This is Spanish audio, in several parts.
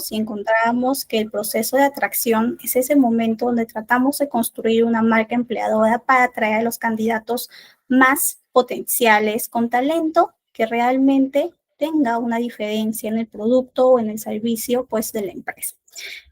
si encontramos que el proceso de atracción es ese momento donde tratamos de construir una marca empleadora para atraer a los candidatos más potenciales con talento que realmente tenga una diferencia en el producto o en el servicio, pues, de la empresa.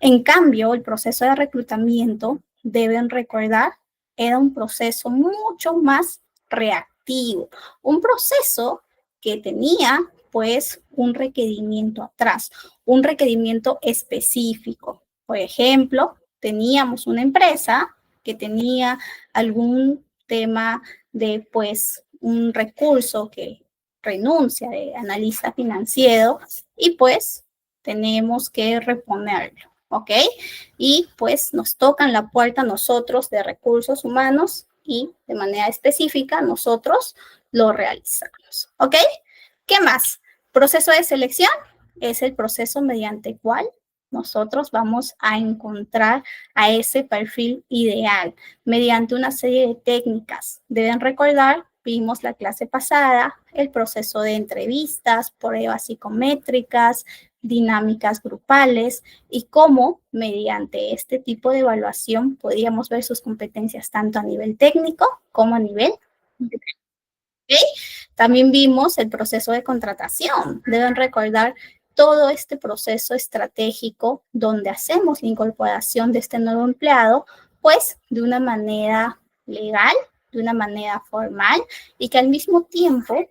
En cambio, el proceso de reclutamiento, deben recordar, era un proceso mucho más reactivo, un proceso que tenía, pues, un requerimiento atrás, un requerimiento específico. Por ejemplo, teníamos una empresa que tenía algún tema de, pues, un recurso que renuncia de analista financiero y, pues, tenemos que reponerlo, ¿ok? Y, pues, nos tocan la puerta a nosotros de recursos humanos y de manera específica nosotros lo realizamos, ¿ok? ¿Qué más? Proceso de selección es el proceso mediante el cual nosotros vamos a encontrar a ese perfil ideal mediante una serie de técnicas. Deben recordar, vimos la clase pasada, el proceso de entrevistas, pruebas psicométricas, dinámicas grupales y cómo mediante este tipo de evaluación podríamos ver sus competencias tanto a nivel técnico como a nivel de ¿okay? También vimos el proceso de contratación. Deben recordar todo este proceso estratégico donde hacemos la incorporación de este nuevo empleado, pues de una manera legal, de una manera formal y que al mismo tiempo,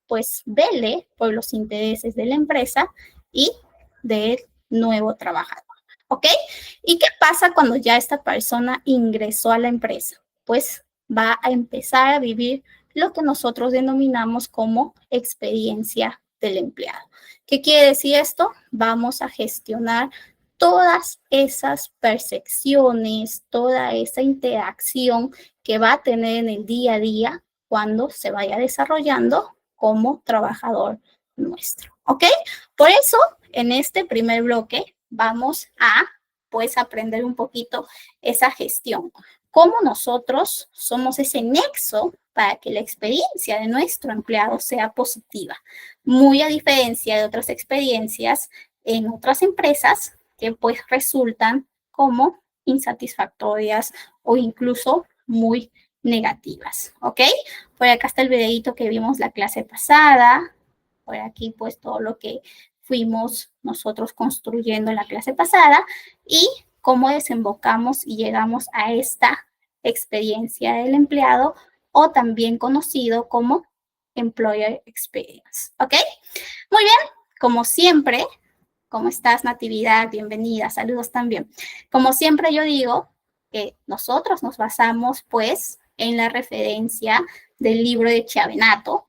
pues vele por los intereses de la empresa y del nuevo trabajador. ¿Ok? ¿Y qué pasa cuando ya esta persona ingresó a la empresa? Pues va a empezar a vivir lo que nosotros denominamos como experiencia del empleado. ¿Qué quiere decir esto? Vamos a gestionar todas esas percepciones, toda esa interacción que va a tener en el día a día cuando se vaya desarrollando como trabajador nuestro, ¿ok? Por eso, en este primer bloque vamos a, pues, aprender un poquito esa gestión. Cómo nosotros somos ese nexo para que la experiencia de nuestro empleado sea positiva. Muy a diferencia de otras experiencias en otras empresas que pues resultan como insatisfactorias o incluso muy negativas, ¿ok? Por acá está el videito que vimos la clase pasada, por aquí pues todo lo que fuimos nosotros construyendo en la clase pasada y cómo desembocamos y llegamos a esta experiencia del empleado o también conocido como Employer Experience, ¿ok? Muy bien, como siempre, ¿cómo estás, Natividad? Bienvenida, saludos también. Como siempre yo digo que nosotros nos basamos pues en la referencia del libro de Chiavenato,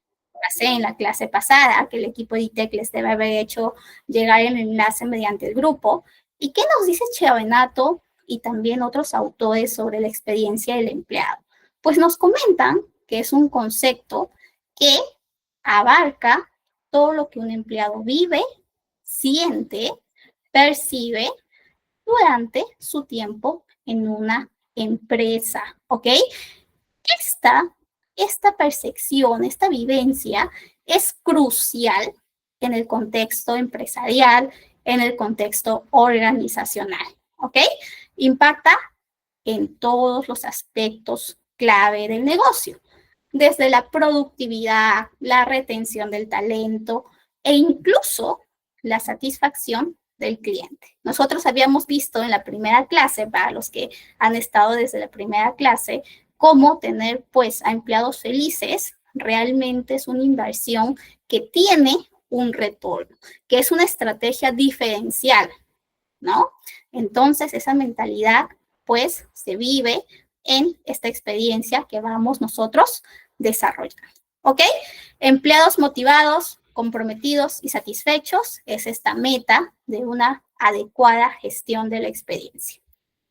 en la clase pasada, que el equipo de ITEC les debe haber hecho llegar el enlace mediante el grupo. ¿Y qué nos dice Chiavenato y también otros autores sobre la experiencia del empleado? Pues nos comentan que es un concepto que abarca todo lo que un empleado vive, siente, percibe durante su tiempo en una empresa, ¿ok? Esta percepción, esta vivencia es crucial en el contexto empresarial, en el contexto organizacional, ¿ok? Impacta en todos los aspectos clave del negocio, desde la productividad, la retención del talento e incluso la satisfacción del cliente. Nosotros habíamos visto en la primera clase, para los que han estado desde la primera clase, cómo tener pues a empleados felices realmente es una inversión que tiene un retorno, que es una estrategia diferencial, ¿no? Entonces esa mentalidad pues se vive en esta experiencia que vamos nosotros desarrollando, ¿ok? Empleados motivados, comprometidos y satisfechos es esta meta de una adecuada gestión de la experiencia.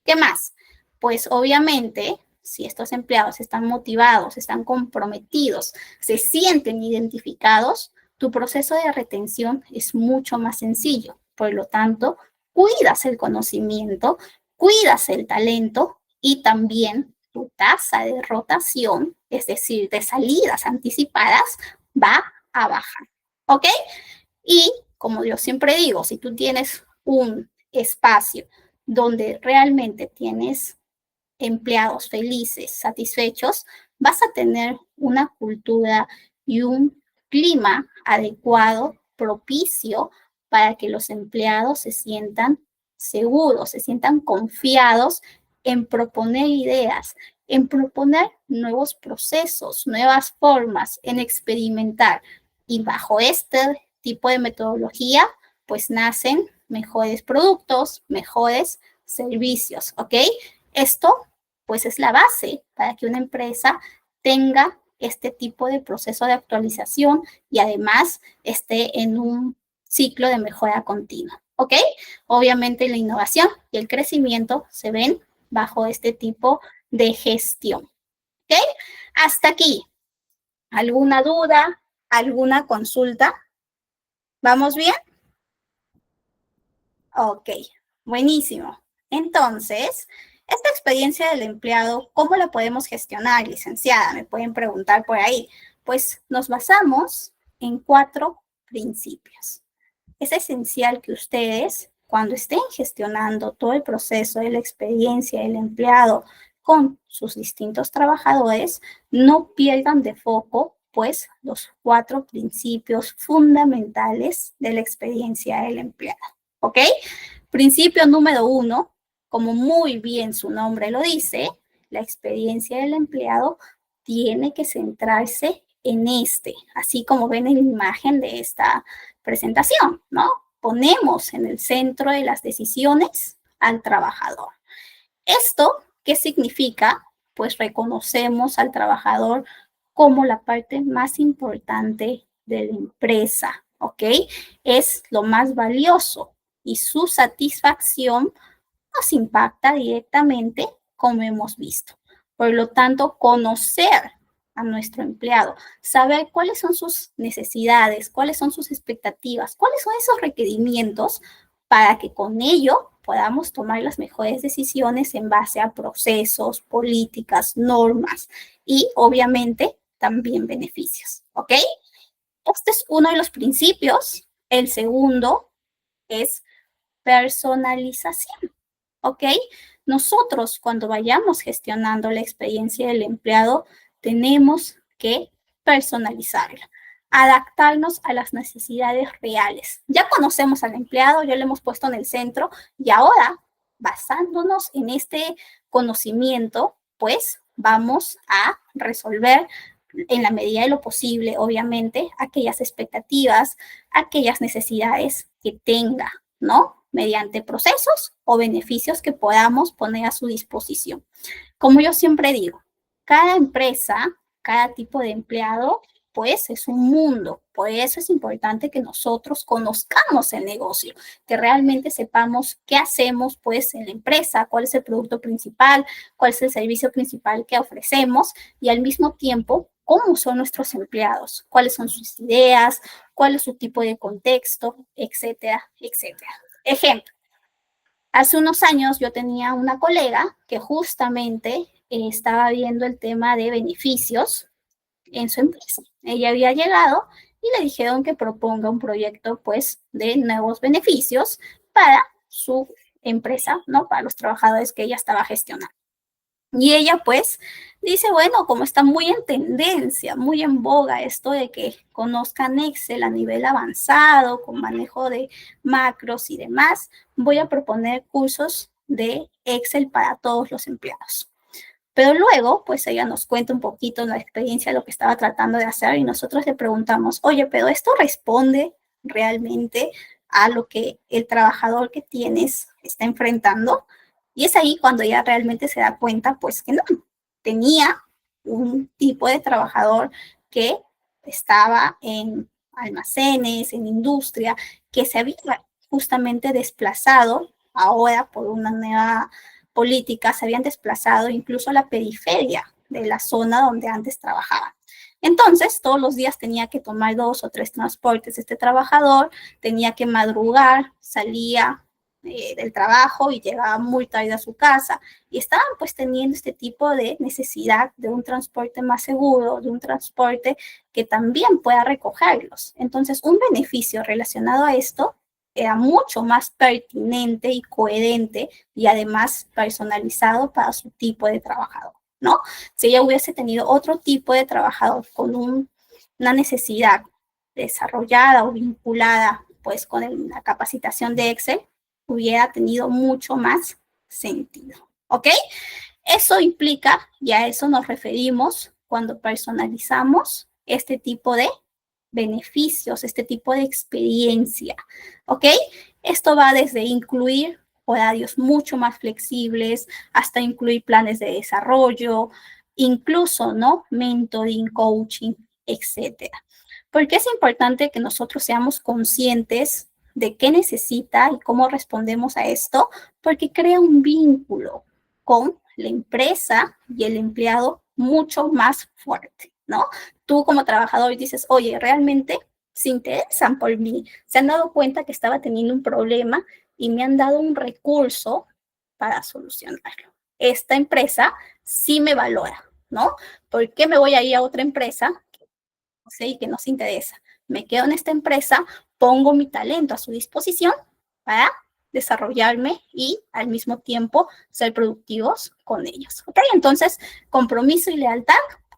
¿Qué más? Pues obviamente, si estos empleados están motivados, están comprometidos, se sienten identificados, tu proceso de retención es mucho más sencillo. Por lo tanto, cuidas el conocimiento, cuidas el talento y también tu tasa de rotación, es decir, de salidas anticipadas, va a bajar. ¿Ok? Y como yo siempre digo, si tú tienes un espacio donde realmente tienes empleados felices, satisfechos, vas a tener una cultura y un clima adecuado, propicio para que los empleados se sientan seguros, se sientan confiados en proponer ideas, en proponer nuevos procesos, nuevas formas, en experimentar. Y bajo este tipo de metodología, pues nacen mejores productos, mejores servicios, ¿ok? Esto, pues, es la base para que una empresa tenga este tipo de proceso de actualización y además esté en un ciclo de mejora continua, ¿ok? Obviamente la innovación y el crecimiento se ven bajo este tipo de gestión, ¿ok? Hasta aquí. ¿Alguna duda? ¿Alguna consulta? ¿Vamos bien? Ok, buenísimo. Entonces, esta experiencia del empleado, ¿cómo la podemos gestionar, licenciada? Me pueden preguntar por ahí. Pues nos basamos en 4 principios. Es esencial que ustedes, cuando estén gestionando todo el proceso de la experiencia del empleado con sus distintos trabajadores, no pierdan de foco, pues, los 4 principios fundamentales de la experiencia del empleado. ¿Ok? Principio número 1, como muy bien su nombre lo dice, la experiencia del empleado tiene que centrarse en así como ven en la imagen de esta presentación, ¿no? Ponemos en el centro de las decisiones al trabajador. ¿Esto qué significa? Pues reconocemos al trabajador como la parte más importante de la empresa, ¿ok? Es lo más valioso y su satisfacción nos impacta directamente, como hemos visto. Por lo tanto, conocer a nuestro empleado, saber cuáles son sus necesidades, cuáles son sus expectativas, cuáles son esos requerimientos para que con ello podamos tomar las mejores decisiones en base a procesos, políticas, normas y obviamente también beneficios, ¿ok? Este es uno de los principios. El segundo es personalización. ¿Ok? Nosotros cuando vayamos gestionando la experiencia del empleado, tenemos que personalizarla, adaptarnos a las necesidades reales. Ya conocemos al empleado, ya lo hemos puesto en el centro y ahora, basándonos en este conocimiento, pues vamos a resolver en la medida de lo posible, obviamente, aquellas expectativas, aquellas necesidades que tenga, ¿no? Mediante procesos o beneficios que podamos poner a su disposición. Como yo siempre digo, cada empresa, cada tipo de empleado, pues es un mundo. Por eso es importante que nosotros conozcamos el negocio, que realmente sepamos qué hacemos pues en la empresa, cuál es el producto principal, cuál es el servicio principal que ofrecemos y al mismo tiempo cómo son nuestros empleados, cuáles son sus ideas, cuál es su tipo de contexto, etcétera, etcétera. Ejemplo, hace unos años yo tenía una colega que justamente estaba viendo el tema de beneficios en su empresa. Ella había llegado y le dijeron que proponga un proyecto pues de nuevos beneficios para su empresa, ¿no? Para los trabajadores que ella estaba gestionando. Y ella pues dice, bueno, como está muy en tendencia, muy en boga esto de que conozcan Excel a nivel avanzado, con manejo de macros y demás, voy a proponer cursos de Excel para todos los empleados. Pero luego, pues ella nos cuenta un poquito la experiencia de lo que estaba tratando de hacer y nosotros le preguntamos, oye, pero esto responde realmente a lo que el trabajador que tienes está enfrentando. Y es ahí cuando ella realmente se da cuenta, pues que no, tenía un tipo de trabajador que estaba en almacenes, en industria, que se había justamente desplazado ahora por una nueva política, se habían desplazado incluso a la periferia de la zona donde antes trabajaban. Entonces, todos los días tenía que tomar 2 o 3 transportes este trabajador, tenía que madrugar, salía del trabajo y llegaba muy tarde a su casa y estaban pues teniendo este tipo de necesidad de un transporte más seguro, de un transporte que también pueda recogerlos. Entonces, un beneficio relacionado a esto era mucho más pertinente y coherente y además personalizado para su tipo de trabajador, ¿no? Si ella hubiese tenido otro tipo de trabajador con una necesidad desarrollada o vinculada pues con la capacitación de Excel, hubiera tenido mucho más sentido, ¿ok? Eso implica, y a eso nos referimos cuando personalizamos este tipo de beneficios, este tipo de experiencia, ¿ok? Esto va desde incluir horarios mucho más flexibles hasta incluir planes de desarrollo, incluso, ¿no? Mentoring, coaching, etcétera. ¿Por qué es importante que nosotros seamos conscientes de qué necesita y cómo respondemos a esto? Porque crea un vínculo con la empresa y el empleado mucho más fuerte, ¿no? Tú como trabajador dices, oye, realmente se interesan por mí, se han dado cuenta que estaba teniendo un problema y me han dado un recurso para solucionarlo. Esta empresa sí me valora, ¿no? ¿Por qué me voy a ir a otra empresa y que no se interesa? Me quedo en esta empresa, pongo mi talento a su disposición para desarrollarme y al mismo tiempo ser productivos con ellos. ¿Ok? Entonces, compromiso y lealtad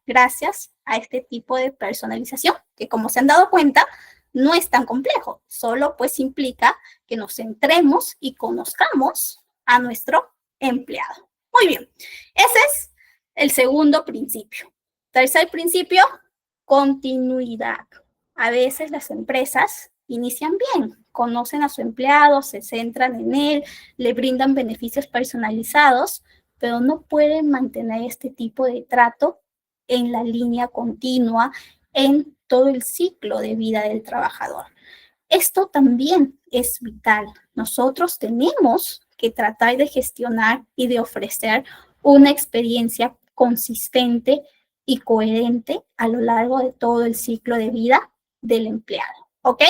gracias a este tipo de personalización, que como se han dado cuenta, no es tan complejo, solo pues implica que nos centremos y conozcamos a nuestro empleado. Muy bien, ese es el segundo principio. Tercer principio, continuidad. A veces las empresas inician bien, conocen a su empleado, se centran en él, le brindan beneficios personalizados, pero no pueden mantener este tipo de trato en la línea continua, en todo el ciclo de vida del trabajador. Esto también es vital. Nosotros tenemos que tratar de gestionar y de ofrecer una experiencia consistente y coherente a lo largo de todo el ciclo de vida del empleado, ¿ok?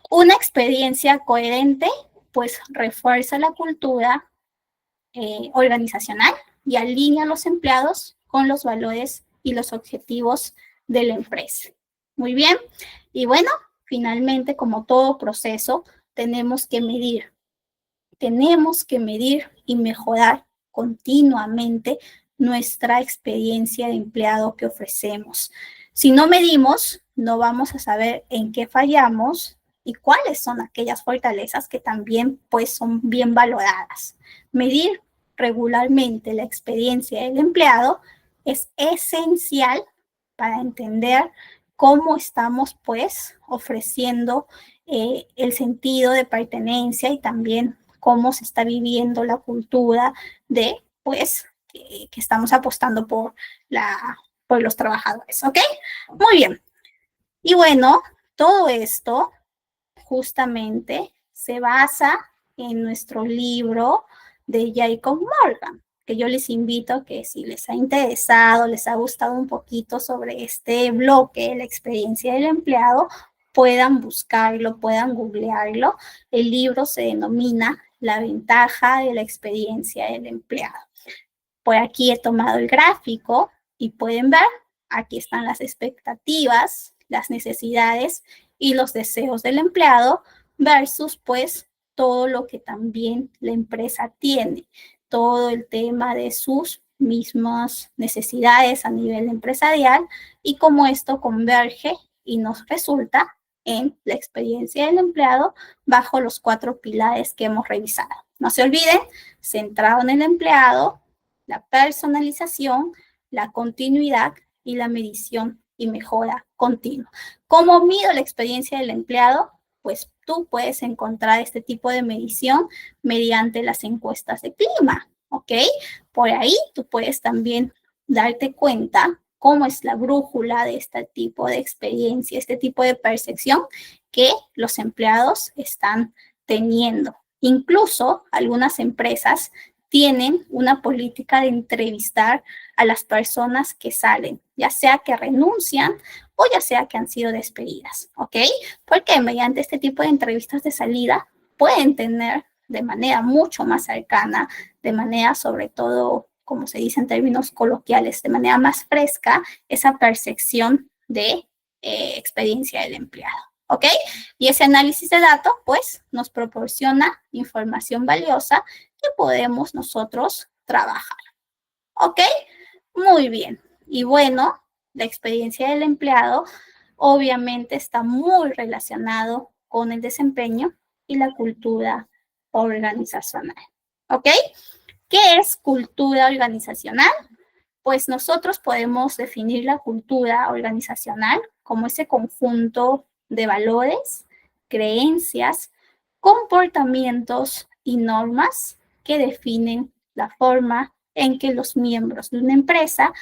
Una experiencia coherente pues refuerza la cultura organizacional y alinea a los empleados con los valores y los objetivos de la empresa. Muy bien, y bueno, finalmente, como todo proceso, tenemos que medir y mejorar continuamente nuestra experiencia de empleado que ofrecemos. Si no medimos, no vamos a saber en qué fallamos y cuáles son aquellas fortalezas que también pues son bien valoradas. Medir regularmente la experiencia del empleado es esencial para entender cómo estamos pues ofreciendo el sentido de pertenencia y también cómo se está viviendo la cultura de pues que estamos apostando por los trabajadores, ¿ok? Muy bien. Y bueno, todo esto justamente se basa en nuestro libro de Jacob Morgan, que yo les invito a que si les ha interesado, les ha gustado un poquito sobre este bloque, la experiencia del empleado, puedan buscarlo, puedan googlearlo. El libro se denomina La ventaja de la experiencia del empleado. Por aquí he tomado el gráfico y pueden ver, aquí están las expectativas, las necesidades y los deseos del empleado versus pues todo lo que también la empresa tiene, todo el tema de sus mismas necesidades a nivel empresarial y cómo esto converge y nos resulta en la experiencia del empleado bajo los 4 pilares que hemos revisado. No se olviden, centrado en el empleado, la personalización, la continuidad y la medición y mejora continua. ¿Cómo mido la experiencia del empleado? Pues tú puedes encontrar este tipo de medición mediante las encuestas de clima, ¿ok? Por ahí tú puedes también darte cuenta cómo es la brújula de este tipo de experiencia, este tipo de percepción que los empleados están teniendo. Incluso algunas empresas tienen una política de entrevistar a las personas que salen, ya sea que renuncian o ya sea que han sido despedidas, ¿ok? Porque mediante este tipo de entrevistas de salida pueden tener de manera mucho más cercana, de manera sobre todo, como se dice en términos coloquiales, de manera más fresca, esa percepción de experiencia del empleado, ¿ok? Y ese análisis de datos, pues, nos proporciona información valiosa que podemos nosotros trabajar, ¿ok? Muy bien. Y bueno, la experiencia del empleado obviamente está muy relacionado con el desempeño y la cultura organizacional, ¿ok? ¿Qué es cultura organizacional? Pues nosotros podemos definir la cultura organizacional como ese conjunto de valores, creencias, comportamientos y normas que definen la forma en que los miembros de una empresa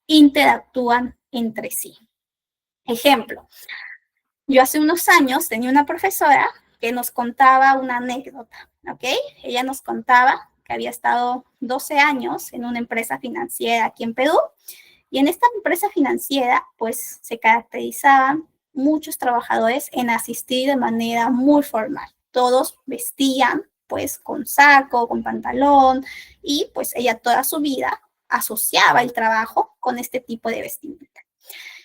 interactúan entre sí. Ejemplo, yo hace unos años tenía una profesora que nos contaba una anécdota, ¿ok? Ella nos contaba que había estado 12 años en una empresa financiera aquí en Perú, y en esta empresa financiera, pues, se caracterizaban muchos trabajadores en asistir de manera muy formal. Todos vestían, pues, con saco, con pantalón, y pues ella toda su vida asociaba el trabajo con este tipo de vestimenta.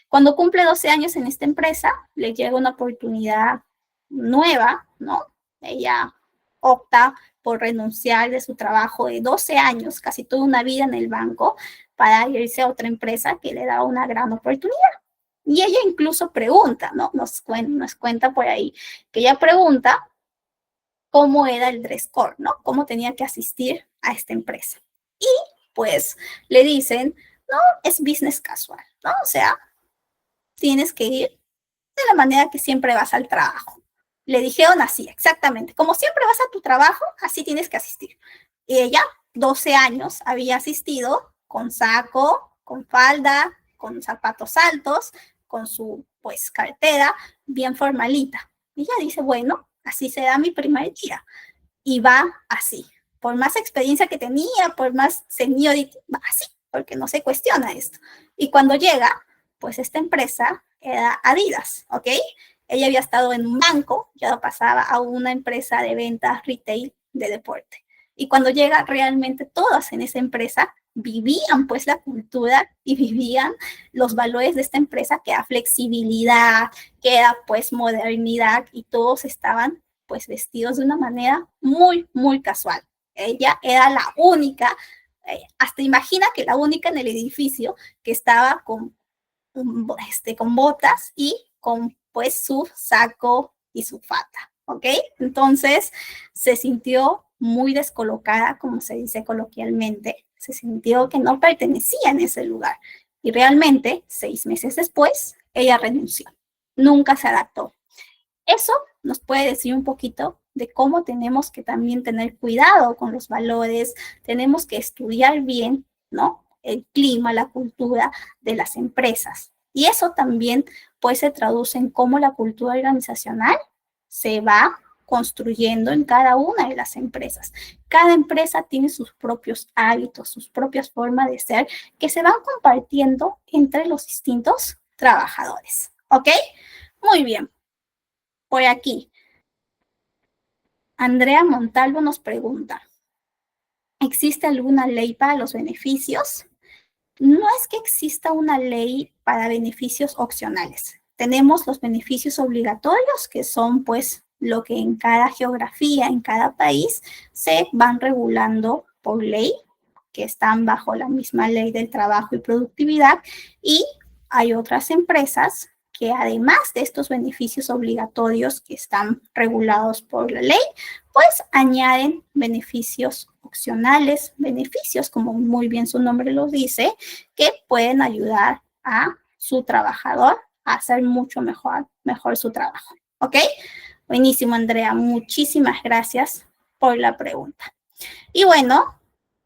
Cuando cumple 12 años en esta empresa, le llega una oportunidad nueva, ¿no? Ella opta por renunciar de su trabajo de 12 años, casi toda una vida en el banco, para irse a otra empresa que le da una gran oportunidad. Y ella incluso pregunta, ¿no? Nos cuenta por ahí, que ella pregunta cómo era el dress code, ¿no? Cómo tenía que asistir a esta empresa. Y pues le dicen, no, es business casual, ¿no? O sea, tienes que ir de la manera que siempre vas al trabajo. Le dijeron así, exactamente, como siempre vas a tu trabajo, así tienes que asistir. Y ella, 12 años, había asistido con saco, con falda, con zapatos altos, con su, pues, cartera bien formalita. Y ella dice, bueno, así será mi primer día. Y va así. Por más experiencia que tenía, por más seniority, va así, porque no se cuestiona esto. Y cuando llega, pues esta empresa era Adidas, ¿ok? Ella había estado en un banco, ya pasaba a una empresa de ventas retail de deporte. Y cuando llega, realmente todas en esa empresa vivían pues la cultura y vivían los valores de esta empresa, que era flexibilidad, que era pues modernidad, y todos estaban pues vestidos de una manera muy, muy casual. Ella era la única, hasta imagina que la única en el edificio que estaba con botas y con pues su saco y su fata, ¿ok? Entonces se sintió muy descolocada, como se dice coloquialmente, se sintió que no pertenecía en ese lugar. Y realmente, 6 meses después, ella renunció. Nunca se adaptó. Eso nos puede decir un poquito de cómo tenemos que también tener cuidado con los valores, tenemos que estudiar bien, ¿no? El clima, la cultura de las empresas. Y eso también pues se traduce en cómo la cultura organizacional se va construyendo en cada una de las empresas. Cada empresa tiene sus propios hábitos, sus propias formas de ser, que se van compartiendo entre los distintos trabajadores. ¿Ok? Muy bien. Por aquí, Andrea Montalvo nos pregunta, ¿existe alguna ley para los beneficios? No es que exista una ley para beneficios opcionales. Tenemos los beneficios obligatorios, que son pues lo que en cada geografía, en cada país, se van regulando por ley, que están bajo la misma ley del trabajo y productividad, y hay otras empresas que además de estos beneficios obligatorios que están regulados por la ley, pues añaden beneficios opcionales, beneficios, como muy bien su nombre lo dice, que pueden ayudar a su trabajador a hacer mucho mejor su trabajo. ¿Ok? Buenísimo, Andrea. Muchísimas gracias por la pregunta. Y bueno,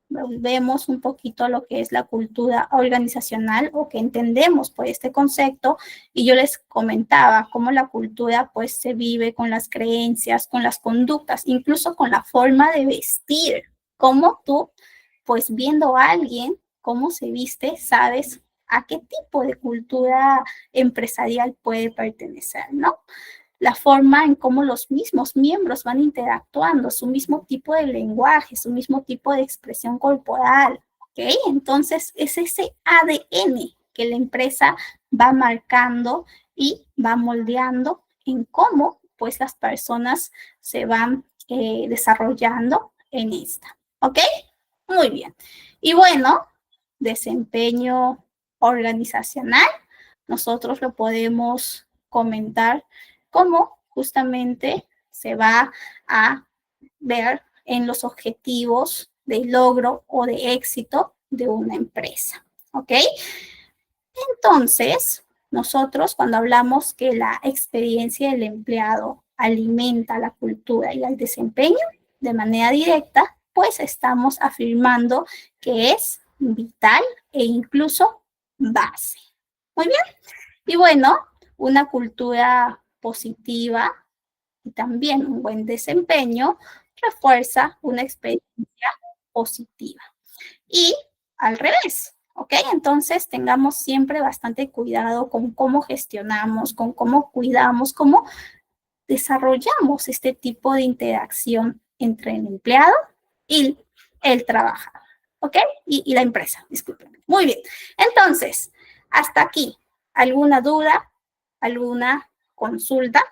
vemos un poquito lo que es la cultura organizacional, o que entendemos por este concepto, y yo les comentaba cómo la cultura pues se vive con las creencias, con las conductas, incluso con la forma de vestir, cómo tú pues viendo a alguien cómo se viste, sabes a qué tipo de cultura empresarial puede pertenecer, ¿no? La forma en cómo los mismos miembros van interactuando, su mismo tipo de lenguaje, su mismo tipo de expresión corporal, ¿ok? Entonces, es ese ADN que la empresa va marcando y va moldeando en cómo pues las personas se van desarrollando en esta. ¿Ok? Muy bien. Y bueno, desempeño organizacional, nosotros lo podemos comentar cómo justamente se va a ver en los objetivos de logro o de éxito de una empresa. ¿Ok? Entonces, nosotros cuando hablamos que la experiencia del empleado alimenta la cultura y el desempeño de manera directa, pues estamos afirmando que es vital e incluso base. Muy bien. Y bueno, una cultura positiva y también un buen desempeño refuerza una experiencia positiva. Y al revés, ¿ok? Entonces tengamos siempre bastante cuidado con cómo gestionamos, con cómo cuidamos, cómo desarrollamos este tipo de interacción entre el empleado y el trabajador, ¿ok? Y la empresa, disculpen. Muy bien. Entonces, hasta aquí, ¿alguna duda? ¿Alguna consulta?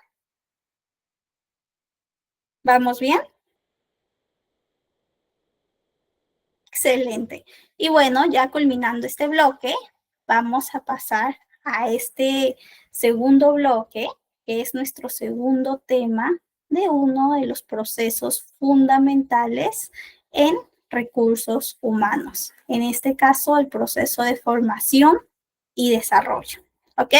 ¿Vamos bien? Excelente. Y bueno, ya culminando este bloque, vamos a pasar a este segundo bloque, que es nuestro segundo tema de uno de los procesos fundamentales en recursos humanos. En este caso, el proceso de formación y desarrollo. ¿Ok?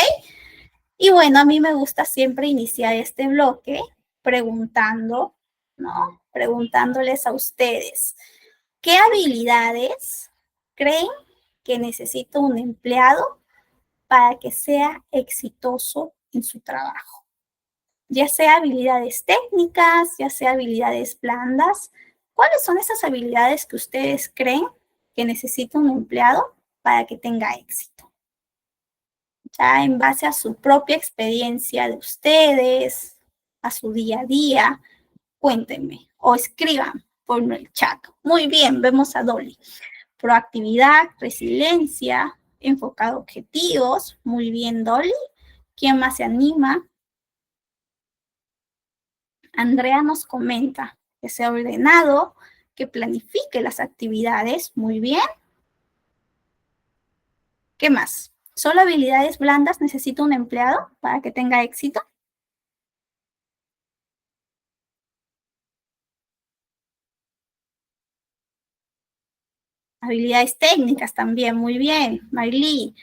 Y bueno, a mí me gusta siempre iniciar este bloque preguntando, ¿no? Preguntándoles a ustedes, ¿qué habilidades creen que necesita un empleado para que sea exitoso en su trabajo? Ya sea habilidades técnicas, ya sea habilidades blandas. ¿Cuáles son esas habilidades que ustedes creen que necesita un empleado para que tenga éxito? Ya en base a su propia experiencia de ustedes, a su día a día, cuéntenme o escriban por el chat. Muy bien, vemos a Dolly. Proactividad, resiliencia, enfocado a objetivos. Muy bien, Dolly. ¿Quién más se anima? Andrea nos comenta que sea ordenado, que planifique las actividades. Muy bien. ¿Qué más? ¿Solo habilidades blandas necesita un empleado para que tenga éxito? Habilidades técnicas también, muy bien. Marley,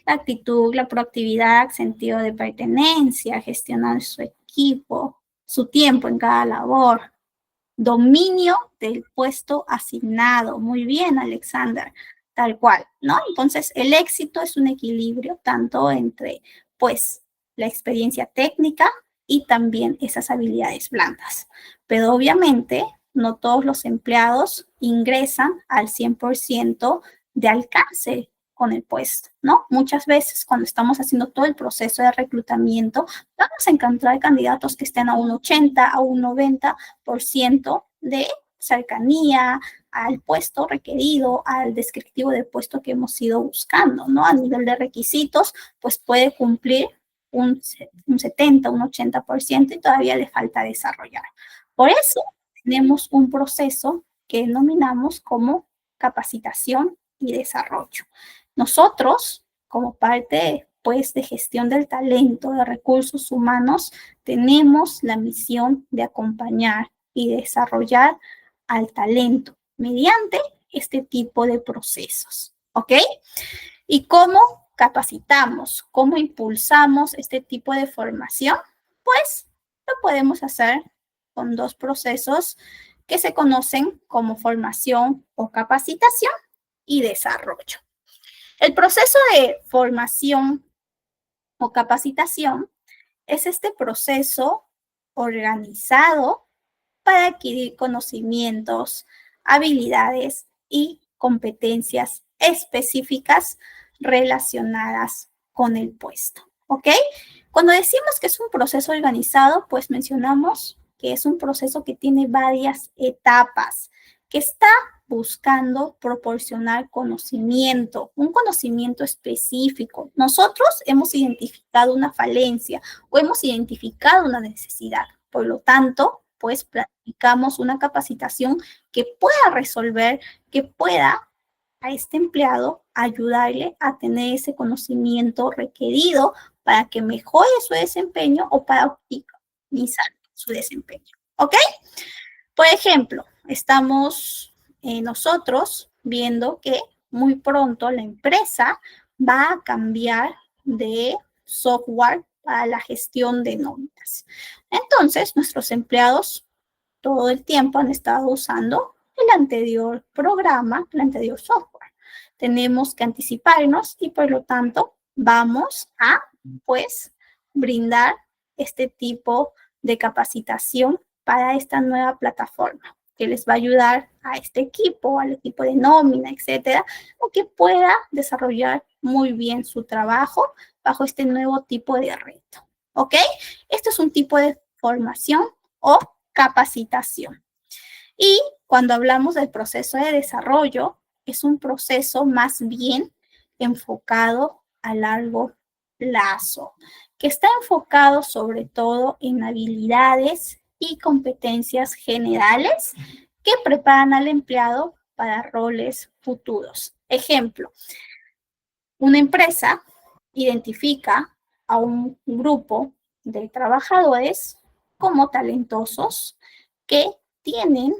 la actitud, la proactividad, sentido de pertenencia, gestionar su equipo, su tiempo en cada labor, dominio del puesto asignado. Muy bien, Alexander, tal cual, ¿no? Entonces, el éxito es un equilibrio tanto entre, pues, la experiencia técnica y también esas habilidades blandas. Pero obviamente, no todos los empleados ingresan al 100% de alcance con el puesto, ¿no? Muchas veces cuando estamos haciendo todo el proceso de reclutamiento, vamos a encontrar candidatos que estén a un 80, a un 90% de cercanía al puesto requerido, al descriptivo del puesto que hemos ido buscando, ¿no? A nivel de requisitos, pues puede cumplir un 70, un 80% y todavía le falta desarrollar. Por eso tenemos un proceso que denominamos como capacitación y desarrollo. Nosotros, como parte pues de gestión del talento, de recursos humanos, tenemos la misión de acompañar y desarrollar al talento mediante este tipo de procesos, ¿ok? ¿Y cómo capacitamos, cómo impulsamos este tipo de formación? Pues lo podemos hacer con dos procesos que se conocen como formación o capacitación y desarrollo. El proceso de formación o capacitación es este proceso organizado para adquirir conocimientos, habilidades y competencias específicas relacionadas con el puesto, ¿ok? Cuando decimos que es un proceso organizado, pues mencionamos que es un proceso que tiene varias etapas, que está buscando proporcionar conocimiento, un conocimiento específico. Nosotros hemos identificado una falencia o hemos identificado una necesidad. Por lo tanto, pues planificamos una capacitación que pueda resolver, que pueda a este empleado ayudarle a tener ese conocimiento requerido para que mejore su desempeño o para optimizar su desempeño. ¿Ok? Por ejemplo, estamos nosotros viendo que muy pronto la empresa va a cambiar de software para la gestión de nóminas. Entonces, nuestros empleados todo el tiempo han estado usando el anterior programa, el anterior software. Tenemos que anticiparnos y por lo tanto vamos a, pues, brindar este tipo de capacitación para esta nueva plataforma que les va a ayudar a este equipo, al equipo de nómina, etcétera, a que pueda desarrollar muy bien su trabajo bajo este nuevo tipo de reto. ¿Ok? Esto es un tipo de formación o capacitación. Y cuando hablamos del proceso de desarrollo, es un proceso más bien enfocado a largo plazo, que está enfocado sobre todo en habilidades y competencias generales que preparan al empleado para roles futuros. Ejemplo, una empresa identifica a un grupo de trabajadores como talentosos que tienen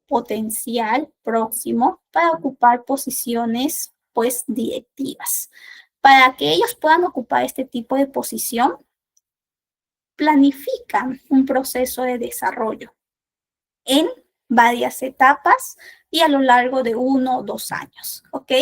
potencial próximo para ocupar posiciones pues directivas. Para que ellos puedan ocupar este tipo de posición, planifican un proceso de desarrollo en varias etapas y a lo largo de 1 o 2 años, ¿ok?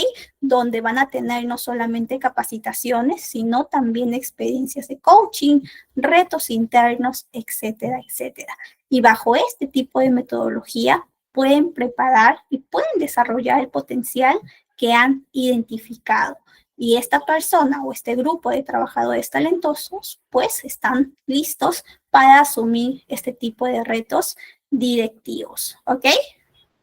Donde van a tener no solamente capacitaciones, sino también experiencias de coaching, retos internos, etcétera, etcétera. Y bajo este tipo de metodología pueden preparar y pueden desarrollar el potencial que han identificado. Y esta persona o este grupo de trabajadores talentosos, pues están listos para asumir este tipo de retos directivos, ¿ok?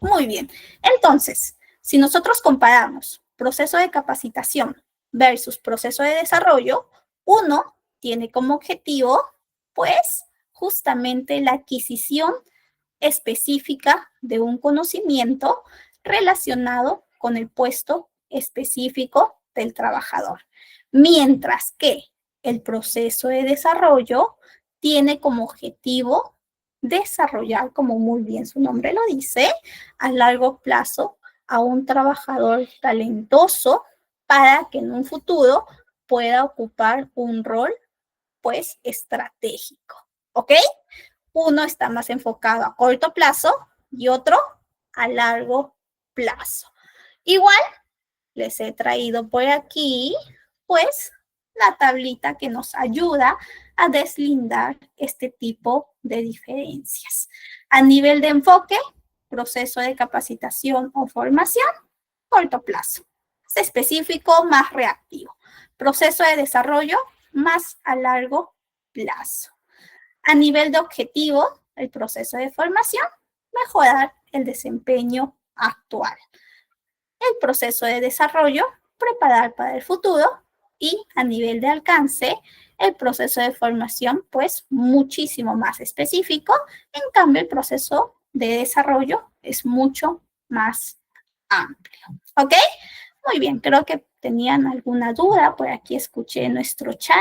Muy bien. Entonces, si nosotros comparamos proceso de capacitación versus proceso de desarrollo, uno tiene como objetivo, pues, justamente la adquisición específica de un conocimiento relacionado con el puesto específico del trabajador. Mientras que el proceso de desarrollo tiene como objetivo desarrollar, como muy bien su nombre lo dice, a largo plazo a un trabajador talentoso para que en un futuro pueda ocupar un rol, pues, estratégico. ¿Ok? Uno está más enfocado a corto plazo y otro a largo plazo. Igual les he traído por aquí, pues, la tablita que nos ayuda a deslindar este tipo de diferencias. A nivel de enfoque, proceso de capacitación o formación, corto plazo. Es específico, más reactivo. Proceso de desarrollo, más a largo plazo. A nivel de objetivo, el proceso de formación, mejorar el desempeño actual. El proceso de desarrollo, preparar para el futuro. Y a nivel de alcance, el proceso de formación, pues muchísimo más específico. En cambio, el proceso de desarrollo es mucho más amplio. ¿Ok? Muy bien, creo que tenían alguna duda. Por aquí escuché nuestro chat.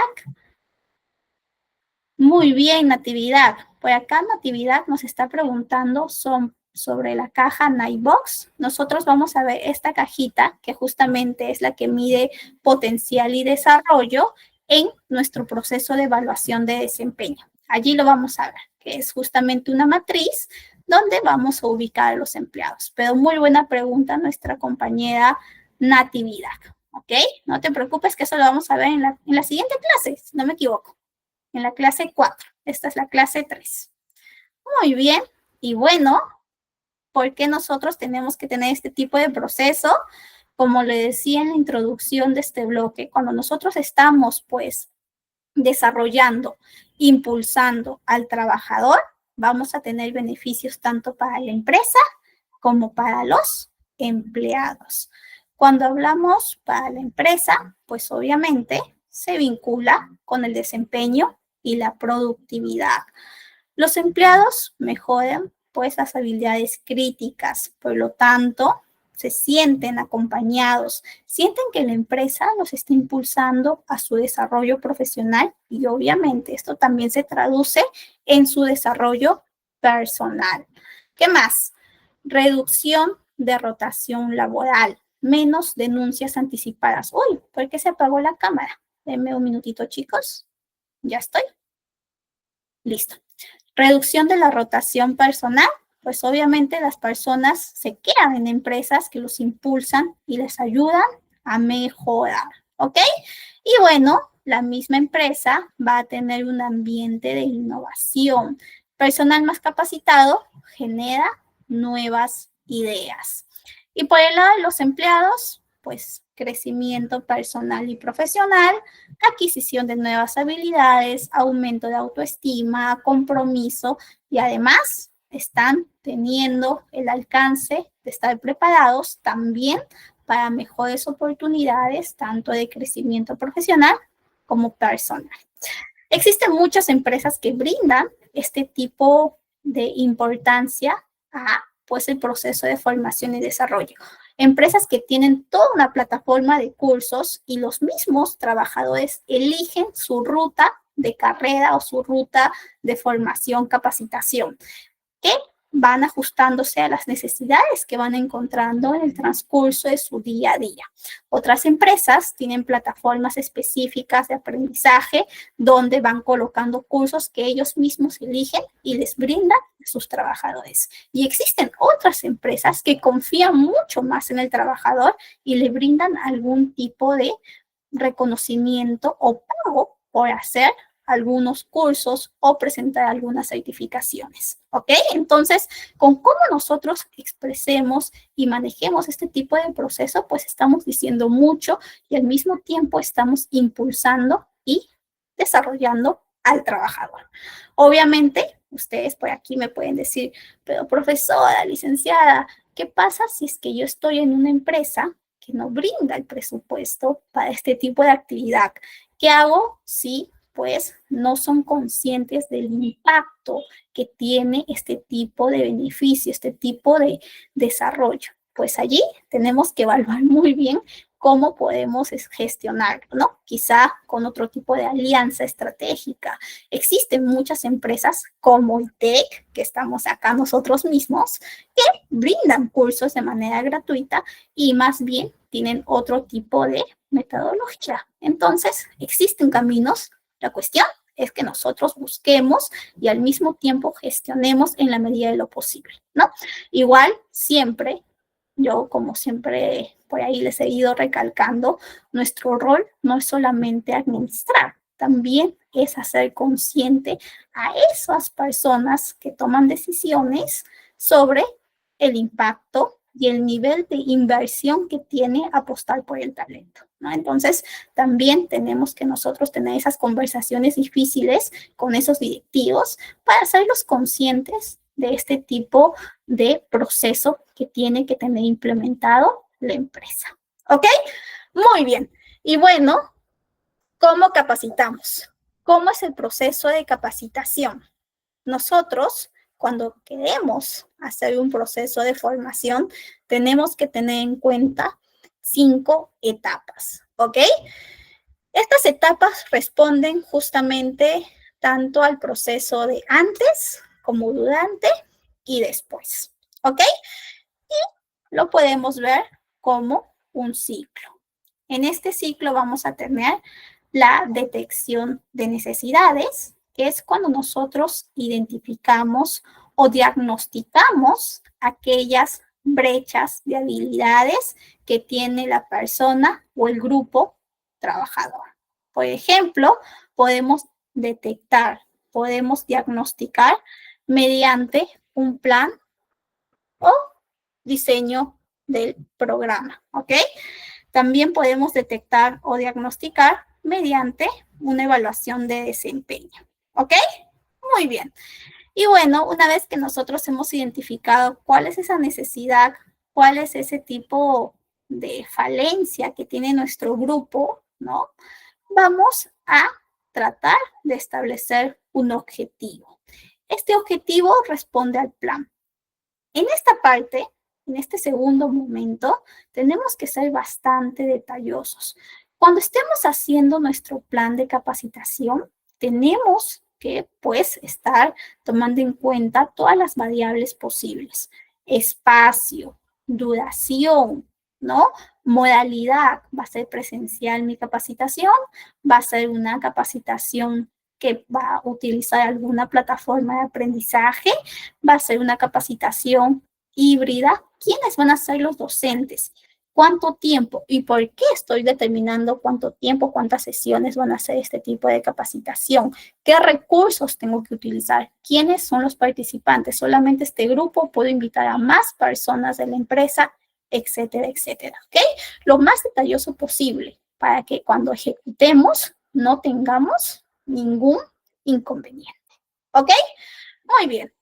Muy bien, Natividad. Por acá Natividad nos está preguntando sobre la caja Nightbox. Nosotros vamos a ver esta cajita que justamente es la que mide potencial y desarrollo en nuestro proceso de evaluación de desempeño. Allí lo vamos a ver, que es justamente una matriz donde vamos a ubicar a los empleados. Pero muy buena pregunta nuestra compañera Natividad. ¿Ok? No te preocupes que eso lo vamos a ver en la siguiente clase, si no me equivoco. En la clase 4. Esta es la clase 3. Muy bien. Y bueno, ¿por qué nosotros tenemos que tener este tipo de proceso? Como le decía en la introducción de este bloque, cuando nosotros estamos, pues, desarrollando, impulsando al trabajador, vamos a tener beneficios tanto para la empresa como para los empleados. Cuando hablamos para la empresa, pues obviamente se vincula con el desempeño y la productividad. Los empleados mejoran pues las habilidades críticas, por lo tanto, se sienten acompañados, sienten que la empresa los está impulsando a su desarrollo profesional y obviamente esto también se traduce en su desarrollo personal. ¿Qué más? Reducción de rotación laboral, menos denuncias anticipadas. Uy, ¿por qué se apagó la cámara? Denme un minutito, chicos. Ya estoy. Listo. Reducción de la rotación personal, pues obviamente las personas se quedan en empresas que los impulsan y les ayudan a mejorar, ¿ok? Y bueno, la misma empresa va a tener un ambiente de innovación. Personal más capacitado genera nuevas ideas. Y por el lado de los empleados, pues crecimiento personal y profesional, adquisición de nuevas habilidades, aumento de autoestima, compromiso y además están teniendo el alcance de estar preparados también para mejores oportunidades, tanto de crecimiento profesional como personal. Existen muchas empresas que brindan este tipo de importancia a pues el proceso de formación y desarrollo. Empresas que tienen toda una plataforma de cursos y los mismos trabajadores eligen su ruta de carrera o su ruta de formación, capacitación, que van ajustándose a las necesidades que van encontrando en el transcurso de su día a día. Otras empresas tienen plataformas específicas de aprendizaje donde van colocando cursos que ellos mismos eligen y les brindan a sus trabajadores. Y existen otras empresas que confían mucho más en el trabajador y le brindan algún tipo de reconocimiento o pago por hacer algunos cursos o presentar algunas certificaciones, ¿ok? Entonces, con cómo nosotros expresemos y manejemos este tipo de proceso, pues estamos diciendo mucho y al mismo tiempo estamos impulsando y desarrollando al trabajador. Obviamente, ustedes por aquí me pueden decir, pero profesora, licenciada, ¿qué pasa si es que yo estoy en una empresa que no brinda el presupuesto para este tipo de actividad? ¿Qué hago si pues no son conscientes del impacto que tiene este tipo de beneficio, este tipo de desarrollo? Pues allí tenemos que evaluar muy bien cómo podemos gestionarlo, ¿no? Quizá con otro tipo de alianza estratégica. Existen muchas empresas como ITEC, que estamos acá nosotros mismos, que brindan cursos de manera gratuita y más bien tienen otro tipo de metodología. Entonces, existen caminos. La cuestión es que nosotros busquemos y al mismo tiempo gestionemos en la medida de lo posible, ¿no? Igual, siempre, yo como siempre por ahí les he ido recalcando, nuestro rol no es solamente administrar, también es hacer consciente a esas personas que toman decisiones sobre el impacto y el nivel de inversión que tiene apostar por el talento, ¿no? Entonces, también tenemos que nosotros tener esas conversaciones difíciles con esos directivos para hacerlos conscientes de este tipo de proceso que tiene que tener implementado la empresa. ¿Ok? Muy bien. Y bueno, ¿cómo capacitamos? ¿Cómo es el proceso de capacitación? Nosotros, cuando queremos hacer un proceso de formación, tenemos que tener en cuenta 5 etapas, ¿ok? Estas etapas responden justamente tanto al proceso de antes como durante y después, ¿ok? Y lo podemos ver como un ciclo. En este ciclo vamos a tener la detección de necesidades, que es cuando nosotros identificamos o diagnosticamos aquellas brechas de habilidades que tiene la persona o el grupo trabajador. Por ejemplo, podemos detectar, podemos diagnosticar mediante un plan o diseño del programa, ¿ok? También podemos detectar o diagnosticar mediante una evaluación de desempeño, ¿ok? Muy bien. Y bueno, una vez que nosotros hemos identificado cuál es esa necesidad cuál es ese tipo de falencia que tiene nuestro grupo, ¿no? Vamos a tratar de establecer un objetivo. Este objetivo responde al plan. En esta parte, en este segundo momento, tenemos que ser bastante detallosos. Cuando estemos haciendo nuestro plan de capacitación, tenemos que, pues, estar tomando en cuenta todas las variables posibles. Espacio, duración, ¿no? Modalidad, va a ser presencial mi capacitación, va a ser una capacitación que va a utilizar alguna plataforma de aprendizaje, va a ser una capacitación híbrida. ¿Quiénes van a ser los docentes? ¿Cuánto tiempo? ¿Y por qué estoy determinando cuánto tiempo, cuántas sesiones van a ser este tipo de capacitación? ¿Qué recursos tengo que utilizar? ¿Quiénes son los participantes? ¿Solamente este grupo? ¿Puedo invitar a más personas de la empresa? Etcétera, etcétera. ¿Ok? Lo más detalloso posible para que cuando ejecutemos no tengamos ningún inconveniente. ¿Ok? Muy bien.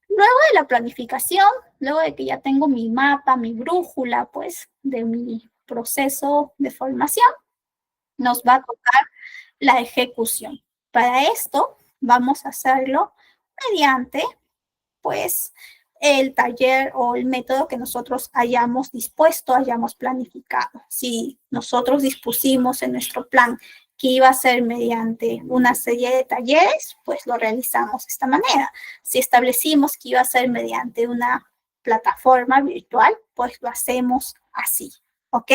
Luego de la planificación, luego de que ya tengo mi mapa, mi brújula, pues, de mi proceso de formación, nos va a tocar la ejecución. Para esto, vamos a hacerlo mediante, pues, el taller o el método que nosotros hayamos dispuesto, hayamos planificado. Si nosotros dispusimos en nuestro plan que iba a ser mediante una serie de talleres, pues lo realizamos de esta manera. Si establecimos que iba a ser mediante una plataforma virtual, pues lo hacemos así, ¿ok?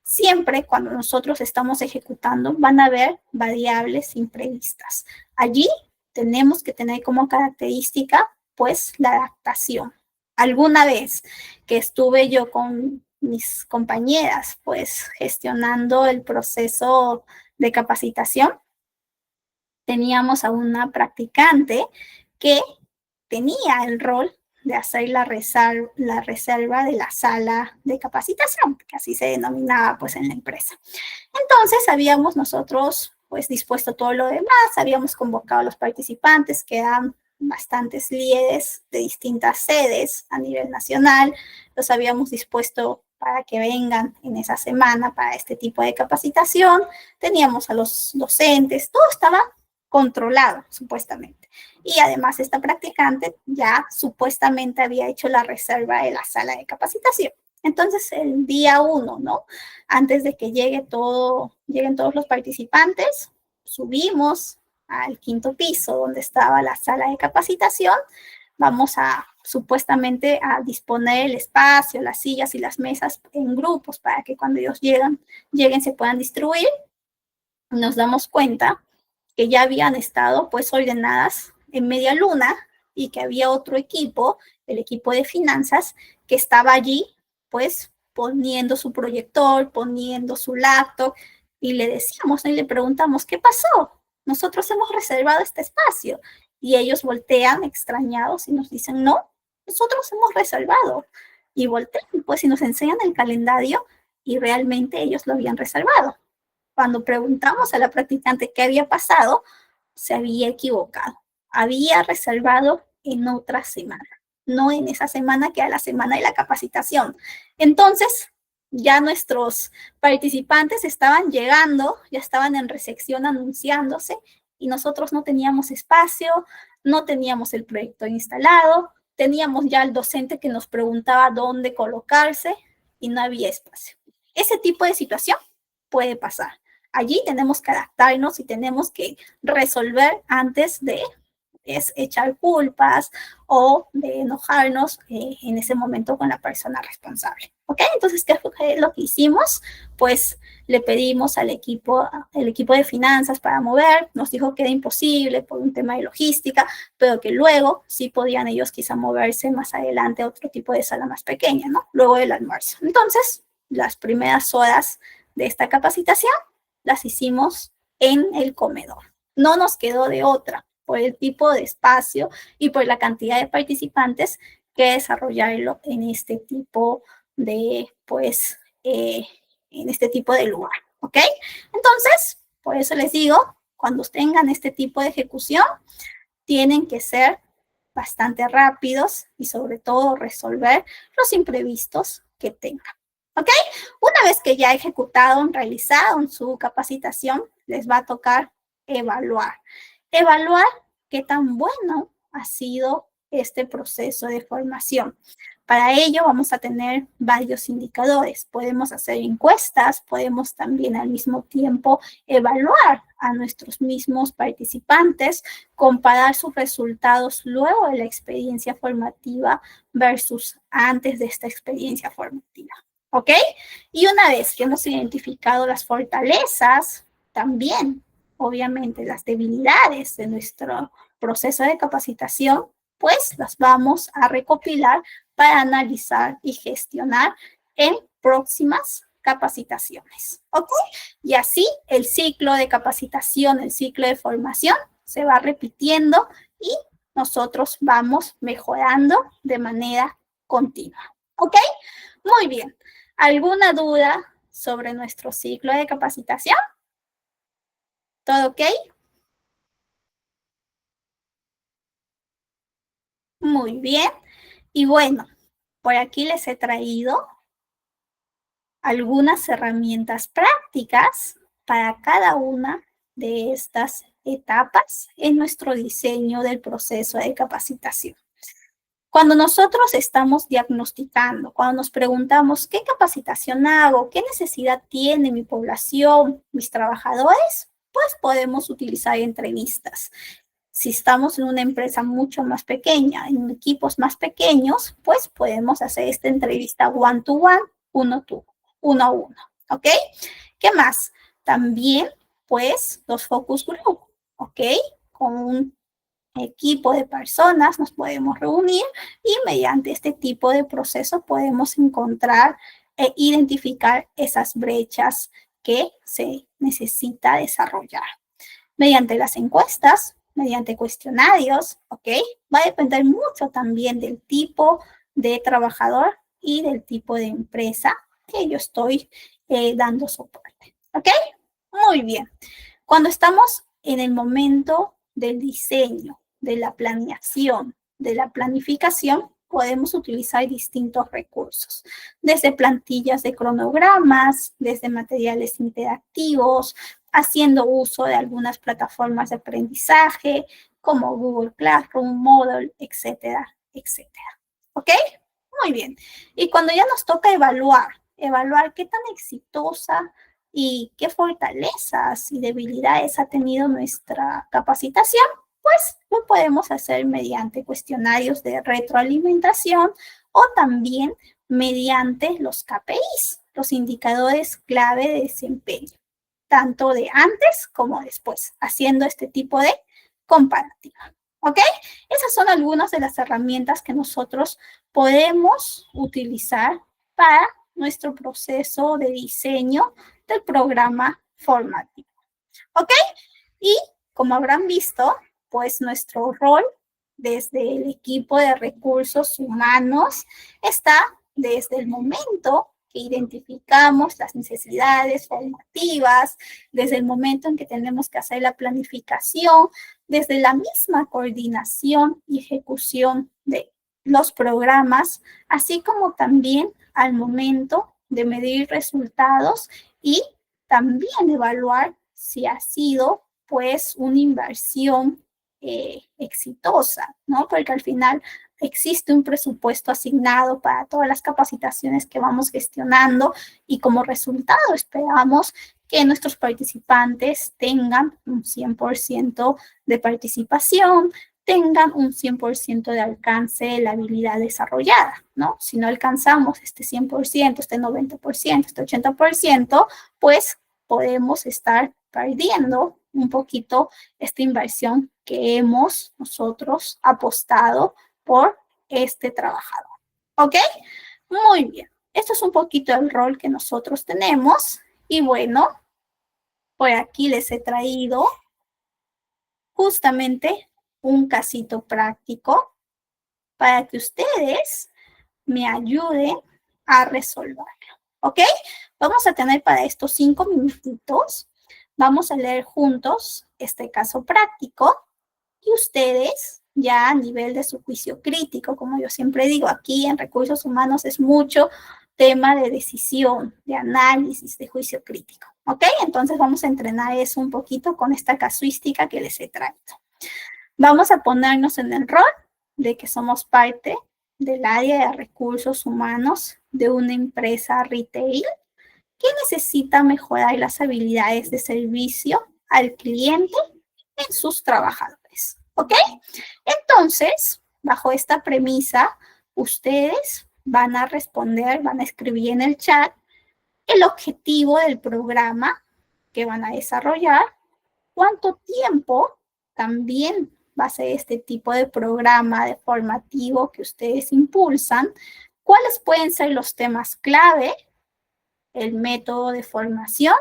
Siempre cuando nosotros estamos ejecutando van a haber variables imprevistas. Allí tenemos que tener como característica pues la adaptación. Alguna vez que estuve yo con mis compañeras pues gestionando el proceso de capacitación, teníamos a una practicante que tenía el rol de hacer la reserva de la sala de capacitación, que así se denominaba pues en la empresa. Entonces habíamos nosotros pues dispuesto todo lo demás, habíamos convocado a los participantes, que eran bastantes líderes de distintas sedes a nivel nacional, los habíamos dispuesto para que vengan en esa semana para este tipo de capacitación, teníamos a los docentes, todo estaba controlado supuestamente. Y además esta practicante ya supuestamente había hecho la reserva de la sala de capacitación. Entonces el día 1, ¿no? Antes de que lleguen todos los participantes, subimos al quinto piso donde estaba la sala de capacitación. Vamos a supuestamente a disponer el espacio, las sillas y las mesas en grupos para que cuando ellos lleguen se puedan distribuir. Nos damos cuenta que ya habían estado pues ordenadas en media luna y que había otro equipo, el equipo de finanzas, que estaba allí pues poniendo su proyector, poniendo su laptop y le decíamos, y le preguntamos, ¿qué pasó? Nosotros hemos reservado este espacio. Y ellos voltean extrañados y nos dicen, no, nosotros hemos reservado. Y voltean pues y nos enseñan el calendario y realmente ellos lo habían reservado. Cuando preguntamos a la practicante qué había pasado, se había equivocado. Había reservado en otra semana, no en esa semana que era la semana de la capacitación. Entonces, ya nuestros participantes estaban llegando, ya estaban en recepción anunciándose y nosotros no teníamos espacio, no teníamos el proyecto instalado, teníamos ya el docente que nos preguntaba dónde colocarse y no había espacio. Ese tipo de situación puede pasar. Allí tenemos que adaptarnos y tenemos que resolver antes de echar culpas o de enojarnos en ese momento con la persona responsable. ¿Ok? Entonces, ¿qué fue lo que hicimos? Pues le pedimos al equipo de finanzas para mover, nos dijo que era imposible por un tema de logística, pero que luego sí podían ellos quizá moverse más adelante a otro tipo de sala más pequeña, ¿no? Luego del almuerzo. Entonces, las primeras horas de esta capacitación las hicimos en el comedor. No nos quedó de otra por el tipo de espacio y por la cantidad de participantes que desarrollarlo en este tipo de, pues, en este tipo de lugar, ¿ok? Entonces, por eso les digo, cuando tengan este tipo de ejecución, tienen que ser bastante rápidos y sobre todo resolver los imprevistos que tengan. ¿Ok? Una vez que ya ejecutaron, realizaron su capacitación, les va a tocar evaluar. Evaluar qué tan bueno ha sido este proceso de formación. Para ello vamos a tener varios indicadores. Podemos hacer encuestas, podemos también al mismo tiempo evaluar a nuestros mismos participantes, comparar sus resultados luego de la experiencia formativa versus antes de esta experiencia formativa. ¿Ok? Y una vez que hemos identificado las fortalezas, también, obviamente, las debilidades de nuestro proceso de capacitación, pues las vamos a recopilar para analizar y gestionar en próximas capacitaciones. ¿Ok? Y así el ciclo de capacitación, el ciclo de formación se va repitiendo y nosotros vamos mejorando de manera continua. ¿Ok? Muy bien. ¿Alguna duda sobre nuestro ciclo de capacitación? ¿Todo ok? Muy bien. Y bueno, por aquí les he traído algunas herramientas prácticas para cada una de estas etapas en nuestro diseño del proceso de capacitación. Cuando nosotros estamos diagnosticando, cuando nos preguntamos qué capacitación hago, qué necesidad tiene mi población, mis trabajadores, pues podemos utilizar entrevistas. Si estamos en una empresa mucho más pequeña, en equipos más pequeños, pues podemos hacer esta entrevista one-to-one, uno a uno, ¿ok? ¿Qué más? También, pues, los focus group, ¿ok? Con un equipo de personas nos podemos reunir y mediante este tipo de proceso podemos encontrar e identificar esas brechas que se necesita desarrollar. Mediante las encuestas, mediante cuestionarios, ¿ok? Va a depender mucho también del tipo de trabajador y del tipo de empresa que yo estoy dando soporte, ¿ok? Muy bien. Cuando estamos en el momento del diseño, de la planeación, de la planificación, podemos utilizar distintos recursos, desde plantillas de cronogramas, desde materiales interactivos, haciendo uso de algunas plataformas de aprendizaje como Google Classroom, Moodle, etcétera, etcétera. ¿Ok? Muy bien. Y cuando ya nos toca evaluar qué tan exitosa y qué fortalezas y debilidades ha tenido nuestra capacitación, pues lo podemos hacer mediante cuestionarios de retroalimentación o también mediante los KPIs, los indicadores clave de desempeño, tanto de antes como después, haciendo este tipo de comparativa. ¿Ok? Esas son algunas de las herramientas que nosotros podemos utilizar para nuestro proceso de diseño del programa formativo. ¿Ok? Y como habrán visto, pues nuestro rol desde el equipo de recursos humanos está desde el momento que identificamos las necesidades formativas, desde el momento en que tenemos que hacer la planificación, desde la misma coordinación y ejecución de los programas, así como también al momento de medir resultados y también evaluar si ha sido pues una inversión exitosa, ¿no? Porque al final existe un presupuesto asignado para todas las capacitaciones que vamos gestionando y como resultado esperamos que nuestros participantes tengan un 100% de participación, tengan un 100% de alcance de la habilidad desarrollada, ¿no? Si no alcanzamos este 100%, este 90%, este 80%, pues podemos estar perdiendo un poquito esta inversión que hemos nosotros apostado por este trabajador. ¿Ok? Muy bien. Esto es un poquito el rol que nosotros tenemos. Y bueno, por aquí les he traído justamente un casito práctico para que ustedes me ayuden a resolverlo. ¿Ok? Vamos a tener para estos 5 minutitos. Vamos a leer juntos este caso práctico y ustedes ya a nivel de su juicio crítico. Como yo siempre digo, aquí en recursos humanos es mucho tema de decisión, de análisis, de juicio crítico. ¿Ok? Entonces vamos a entrenar eso un poquito con esta casuística que les he traído. Vamos a ponernos en el rol de que somos parte del área de recursos humanos de una empresa retail que necesita mejorar las habilidades de servicio al cliente en sus trabajadores. ¿Ok? Entonces, bajo esta premisa, ustedes van a responder, van a escribir en el chat el objetivo del programa que van a desarrollar, cuánto tiempo también va a ser este tipo de programa de formativo que ustedes impulsan, cuáles pueden ser los temas clave, el método de formación,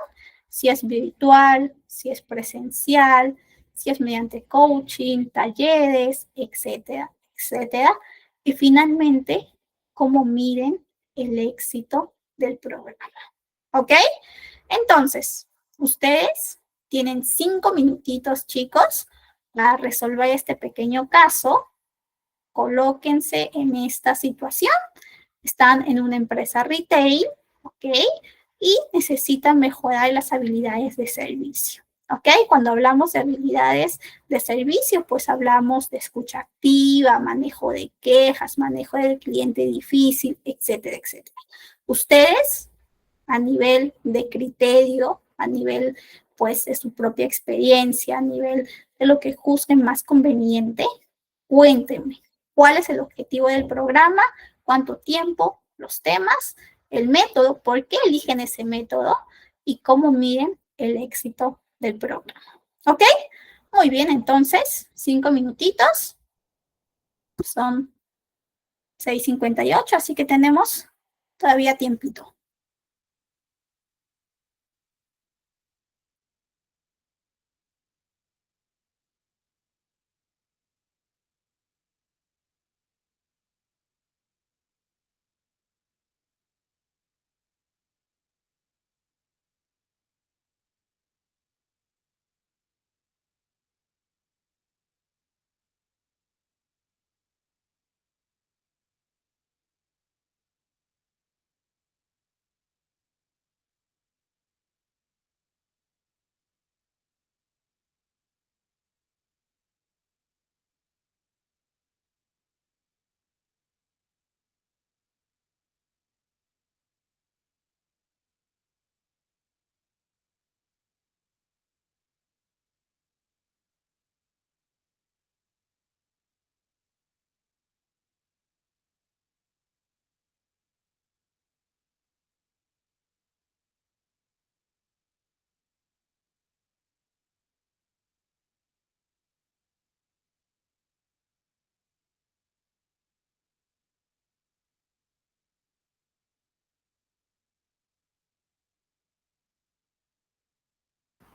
si es virtual, si es presencial, si es mediante coaching, talleres, etcétera, etcétera. Y finalmente, cómo miden el éxito del programa. ¿Ok? Entonces, ustedes tienen 5 minutitos, chicos, para resolver este pequeño caso. Colóquense en esta situación. Están en una empresa retail, ¿ok? Y necesitan mejorar las habilidades de servicio, ¿ok? Cuando hablamos de habilidades de servicio, pues hablamos de escucha activa, manejo de quejas, manejo del cliente difícil, etcétera, etcétera. Ustedes, a nivel de criterio, a nivel, pues, de su propia experiencia, a nivel de lo que juzguen más conveniente, cuéntenme cuál es el objetivo del programa, cuánto tiempo, los temas, el método, por qué eligen ese método y cómo miden el éxito del programa. ¿Ok? Muy bien, entonces, 5 minutitos. Son 6:58, así que tenemos todavía tiempito.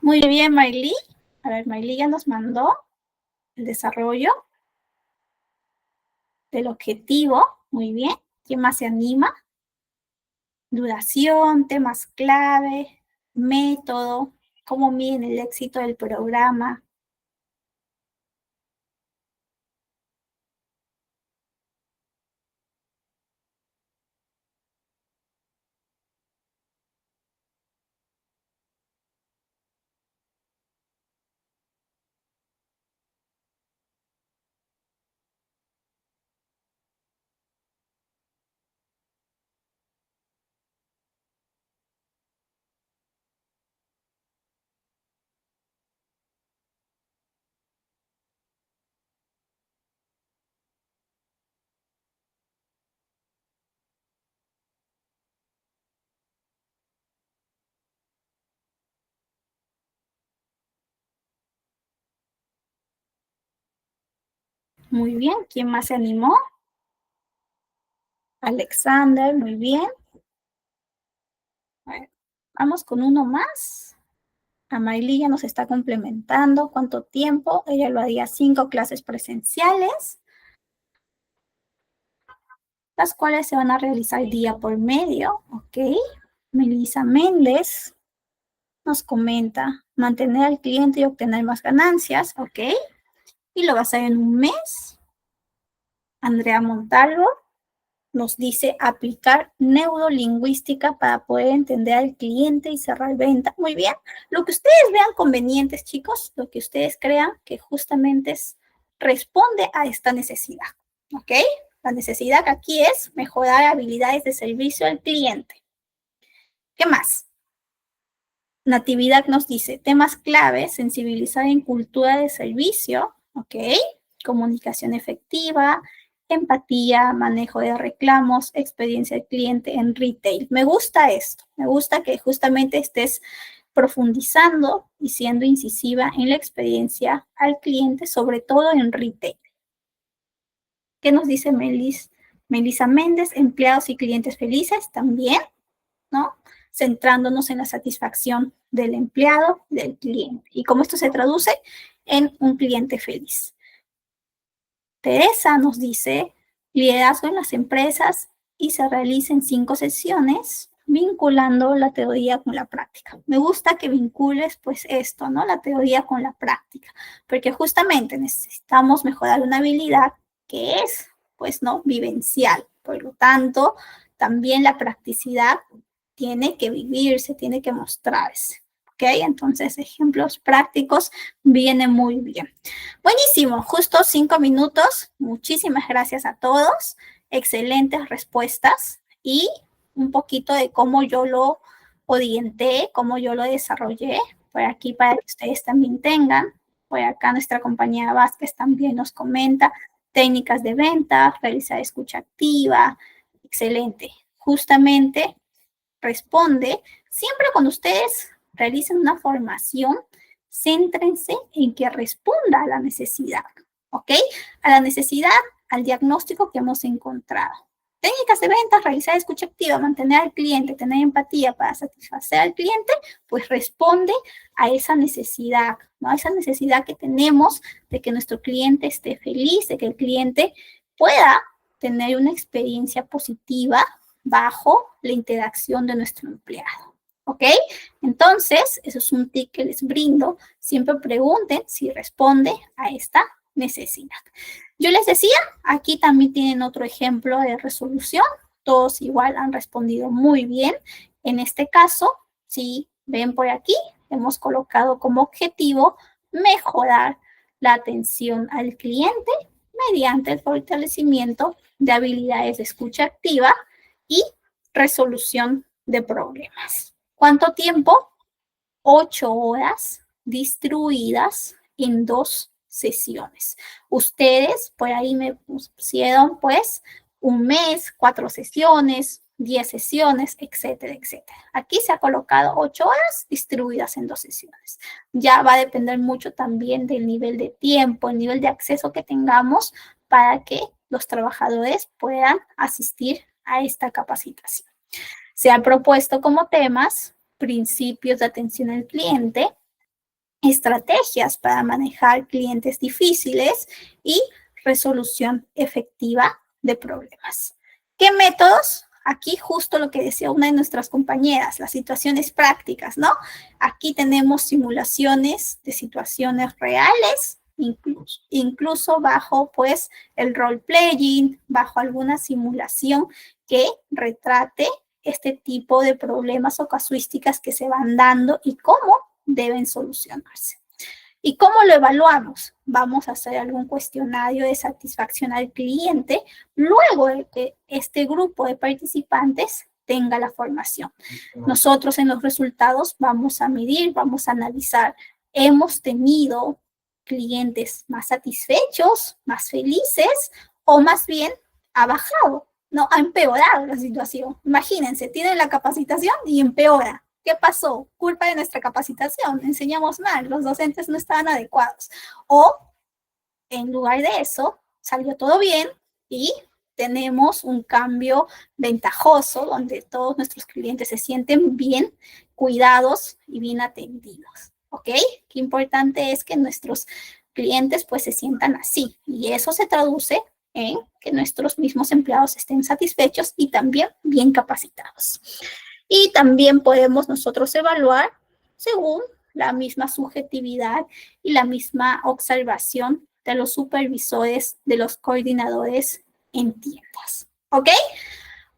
Muy bien, Maylí. A ver, Maylí ya nos mandó el desarrollo del objetivo. Muy bien. ¿Quién más se anima? Duración, temas clave, método, cómo miden el éxito del programa. Muy bien. ¿Quién más se animó? Alexander, muy bien. A ver, vamos con uno más. Amailí ya nos está complementando. ¿Cuánto tiempo? Ella lo haría 5 clases presenciales, las cuales se van a realizar día por medio. Ok. Melissa Méndez nos comenta mantener al cliente y obtener más ganancias. Ok. y lo va a hacer en un mes. Andrea Montalvo nos dice aplicar neurolingüística para poder entender al cliente y cerrar venta. Muy bien. Lo que ustedes vean convenientes, chicos, lo que ustedes crean que justamente responde a esta necesidad. ¿Ok? La necesidad aquí es mejorar habilidades de servicio al cliente. ¿Qué más? Natividad nos dice temas clave, sensibilizar en cultura de servicio, ¿ok? Comunicación efectiva, empatía, manejo de reclamos, experiencia del cliente en retail. Me gusta esto, me gusta que justamente estés profundizando y siendo incisiva en la experiencia al cliente, sobre todo en retail. ¿Qué nos dice Melissa Méndez? Empleados y clientes felices también, ¿no? Centrándonos en la satisfacción del empleado, del cliente. Y cómo esto se traduce en un cliente feliz. Teresa nos dice, liderazgo en las empresas y se realiza en 5 sesiones, vinculando la teoría con la práctica. Me gusta que vincules pues esto, ¿no? La teoría con la práctica, porque justamente necesitamos mejorar una habilidad que es, pues, ¿no? Vivencial. Por lo tanto, también la practicidad tiene que vivirse, tiene que mostrarse. ¿Ok? Entonces, ejemplos prácticos vienen muy bien. Buenísimo, justo 5 minutos. Muchísimas gracias a todos. Excelentes respuestas y un poquito de cómo yo lo orienté, cómo yo lo desarrollé. Por aquí para que ustedes también tengan. Por acá nuestra compañera Vázquez también nos comenta técnicas de venta, realizar escucha activa. Excelente. Justamente responde, siempre cuando ustedes realicen una formación, céntrense en que responda a la necesidad, ¿ok? A la necesidad, al diagnóstico que hemos encontrado. Técnicas de ventas, realizar escucha activa, mantener al cliente, tener empatía para satisfacer al cliente, pues responde a esa necesidad, ¿no? A esa necesidad que tenemos de que nuestro cliente esté feliz, de que el cliente pueda tener una experiencia positiva bajo la interacción de nuestro empleado. ¿Ok? Entonces, eso es un tip que les brindo. Siempre pregunten si responde a esta necesidad. Yo les decía, aquí también tienen otro ejemplo de resolución. Todos igual han respondido muy bien. En este caso, si ven por aquí, hemos colocado como objetivo mejorar la atención al cliente mediante el fortalecimiento de habilidades de escucha activa y resolución de problemas. ¿Cuánto tiempo? 8 horas distribuidas en 2 sesiones. Ustedes por ahí me pusieron pues un mes, 4 sesiones, 10 sesiones, etcétera, etcétera. Aquí se ha colocado 8 horas distribuidas en 2 sesiones. Ya va a depender mucho también del nivel de tiempo, el nivel de acceso que tengamos para que los trabajadores puedan asistir a esta capacitación. Se ha propuesto como temas principios de atención al cliente, estrategias para manejar clientes difíciles y resolución efectiva de problemas. ¿Qué métodos? Aquí justo lo que decía una de nuestras compañeras, las situaciones prácticas, ¿no? Aquí tenemos simulaciones de situaciones reales, incluso bajo pues el role playing, bajo alguna simulación que retrate este tipo de problemas o casuísticas que se van dando y cómo deben solucionarse. ¿Y cómo lo evaluamos? Vamos a hacer algún cuestionario de satisfacción al cliente luego de que este grupo de participantes tenga la formación. Nosotros en los resultados vamos a medir, vamos a analizar. ¿Hemos tenido clientes más satisfechos, más felices o más bien ha bajado? No, ha empeorado la situación. Imagínense, tienen la capacitación y empeora. ¿Qué pasó? Culpa de nuestra capacitación. Enseñamos mal, los docentes no estaban adecuados. O, en lugar de eso, salió todo bien y tenemos un cambio ventajoso donde todos nuestros clientes se sienten bien cuidados y bien atendidos. ¿Ok? Qué importante es que nuestros clientes pues se sientan así. Y eso se traduce en que nuestros mismos empleados estén satisfechos y también bien capacitados. Y también podemos nosotros evaluar según la misma subjetividad y la misma observación de los supervisores, de los coordinadores en tiendas. ¿Ok?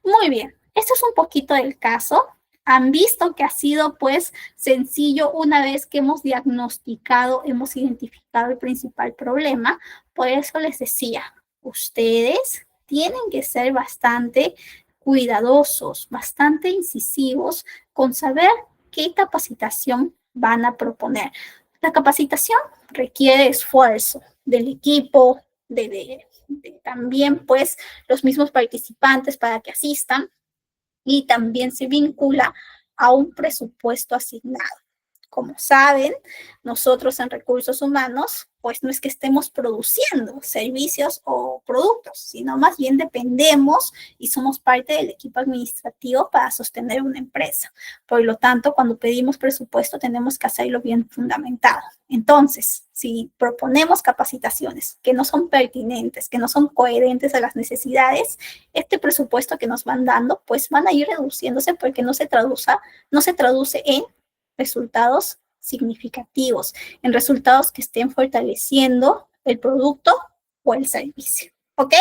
Muy bien. Esto es un poquito del caso. Han visto que ha sido pues sencillo una vez que hemos diagnosticado, hemos identificado el principal problema. Por eso les decía, ustedes tienen que ser bastante cuidadosos, bastante incisivos con saber qué capacitación van a proponer. La capacitación requiere esfuerzo del equipo, de también pues los mismos participantes para que asistan, y también se vincula a un presupuesto asignado. Como saben, nosotros en recursos humanos, pues no es que estemos produciendo servicios o productos, sino más bien dependemos y somos parte del equipo administrativo para sostener una empresa. Por lo tanto, cuando pedimos presupuesto, tenemos que hacerlo bien fundamentado. Entonces, si proponemos capacitaciones que no son pertinentes, que no son coherentes a las necesidades, este presupuesto que nos van dando, pues van a ir reduciéndose porque no se traduce en resultados significativos, en resultados que estén fortaleciendo el producto o el servicio. ¿Ok?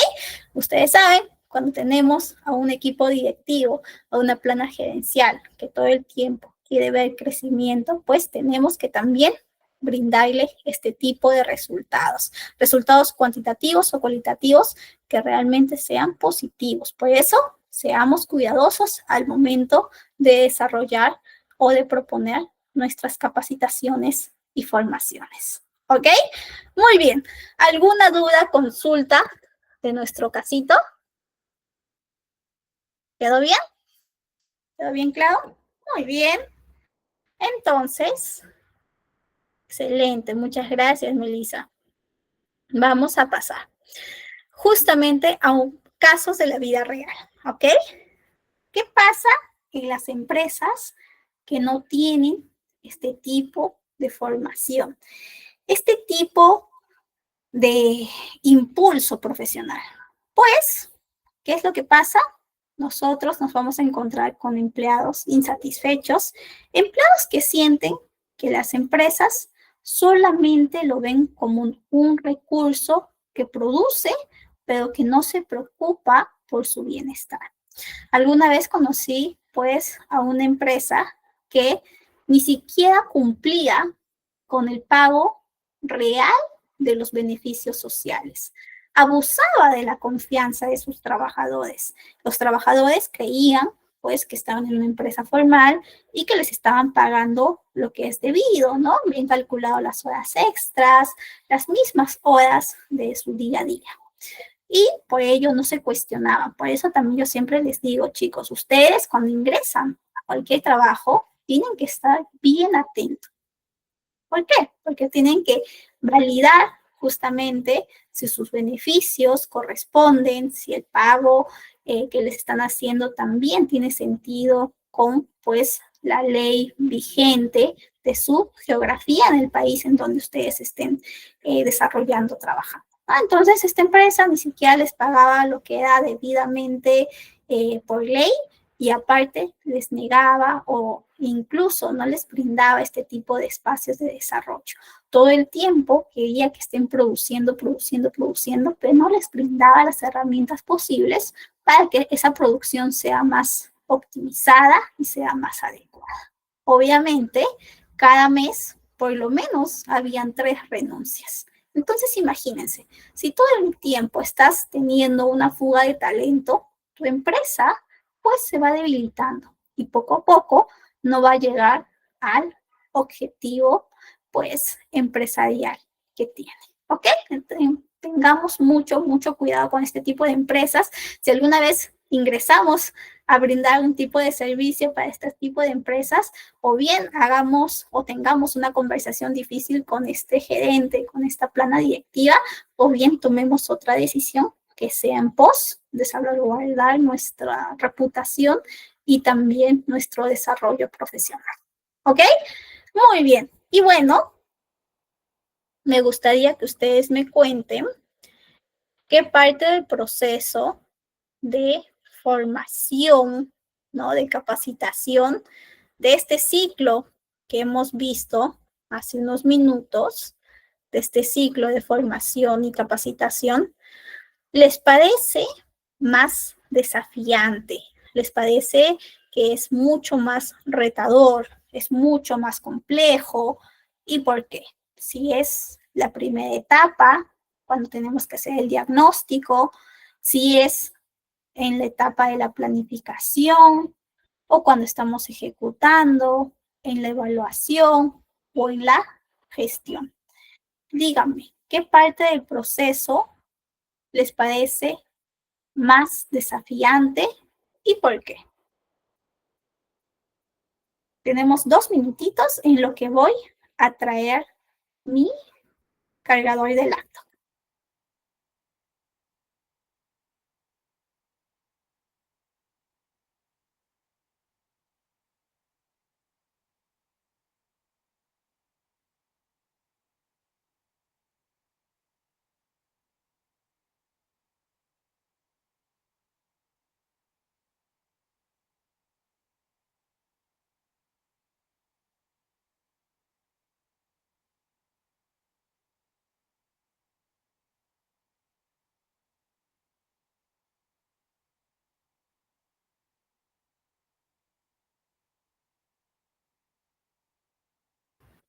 Ustedes saben, cuando tenemos a un equipo directivo, a una plana gerencial que todo el tiempo quiere ver crecimiento, pues tenemos que también brindarle este tipo de resultados, resultados cuantitativos o cualitativos que realmente sean positivos. Por eso, seamos cuidadosos al momento de desarrollar o de proponer nuestras capacitaciones y formaciones. ¿Ok? Muy bien. ¿Alguna duda, consulta de nuestro casito? ¿Quedó bien? ¿Quedó bien claro? Muy bien. Entonces, excelente. Muchas gracias, Melissa. Vamos a pasar justamente a casos de la vida real. ¿Ok? ¿Qué pasa en las empresas que no tienen este tipo de formación? Este tipo de impulso profesional. Pues, ¿qué es lo que pasa? Nosotros nos vamos a encontrar con empleados insatisfechos, empleados que sienten que las empresas solamente lo ven como un recurso que produce, pero que no se preocupa por su bienestar. Alguna vez conocí, pues, a una empresa que ni siquiera cumplía con el pago real de los beneficios sociales. Abusaba de la confianza de sus trabajadores. Los trabajadores creían, pues, que estaban en una empresa formal y que les estaban pagando lo que es debido, ¿no? Bien calculado las horas extras, las mismas horas de su día a día. Y por ello no se cuestionaban. Por eso también yo siempre les digo, chicos, ustedes cuando ingresan a cualquier trabajo, tienen que estar bien atentos. ¿Por qué? Porque tienen que validar justamente si sus beneficios corresponden, si el pago que les están haciendo también tiene sentido con, pues, la ley vigente de su geografía en el país en donde ustedes estén desarrollando, trabajando. Entonces, esta empresa ni siquiera les pagaba lo que era debidamente por ley, y aparte les negaba o incluso no les brindaba este tipo de espacios de desarrollo. Todo el tiempo quería que estén produciendo, pero no les brindaba las herramientas posibles para que esa producción sea más optimizada y sea más adecuada. Obviamente, cada mes, por lo menos, habían 3 renuncias. Entonces, imagínense, si todo el tiempo estás teniendo una fuga de talento, tu empresa pues se va debilitando y poco a poco no va a llegar al objetivo pues empresarial que tiene. ¿Ok? Entonces, tengamos mucho cuidado con este tipo de empresas. Si alguna vez ingresamos a brindar un tipo de servicio para este tipo de empresas, o bien hagamos o tengamos una conversación difícil con este gerente, con esta plana directiva, o bien tomemos otra decisión que sea en pos de salvaguardar nuestra reputación y también nuestro desarrollo profesional. ¿Ok? Muy bien. Y bueno, me gustaría que ustedes me cuenten qué parte del proceso de formación, ¿no? De capacitación de este ciclo que hemos visto hace unos minutos, de este ciclo de formación y capacitación les parece más desafiante, les parece que es mucho más retador, es mucho más complejo. ¿Y por qué? Si es la primera etapa, cuando tenemos que hacer el diagnóstico, si es en la etapa de la planificación o cuando estamos ejecutando, en la evaluación o en la gestión. Díganme, ¿qué parte del proceso les parece más desafiante y por qué? Tenemos 2 minutitos en lo que voy a traer mi cargador de laptop.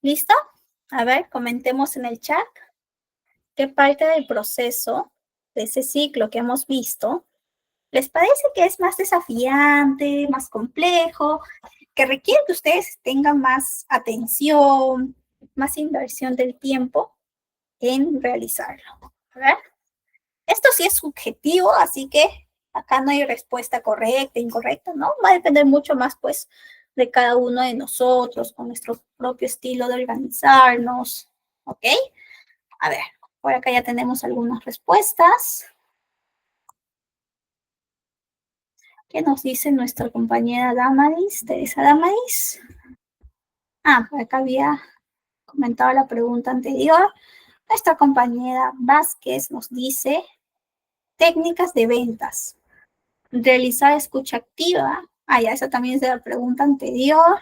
¿Listo? A ver, comentemos en el chat qué parte del proceso de ese ciclo que hemos visto les parece que es más desafiante, más complejo, que requiere que ustedes tengan más atención, más inversión del tiempo en realizarlo. A ver, esto sí es subjetivo, así que acá no hay respuesta correcta, incorrecta, ¿no? Va a depender mucho más, pues, de cada uno de nosotros, con nuestro propio estilo de organizarnos, ¿ok? A ver, por acá ya tenemos algunas respuestas. ¿Qué nos dice nuestra compañera Damaris, Teresa Damaris? Ah, por acá había comentado la pregunta anterior. Nuestra compañera Vázquez nos dice técnicas de ventas. Realizar escucha activa. Ah, ya, esa también es de la pregunta anterior.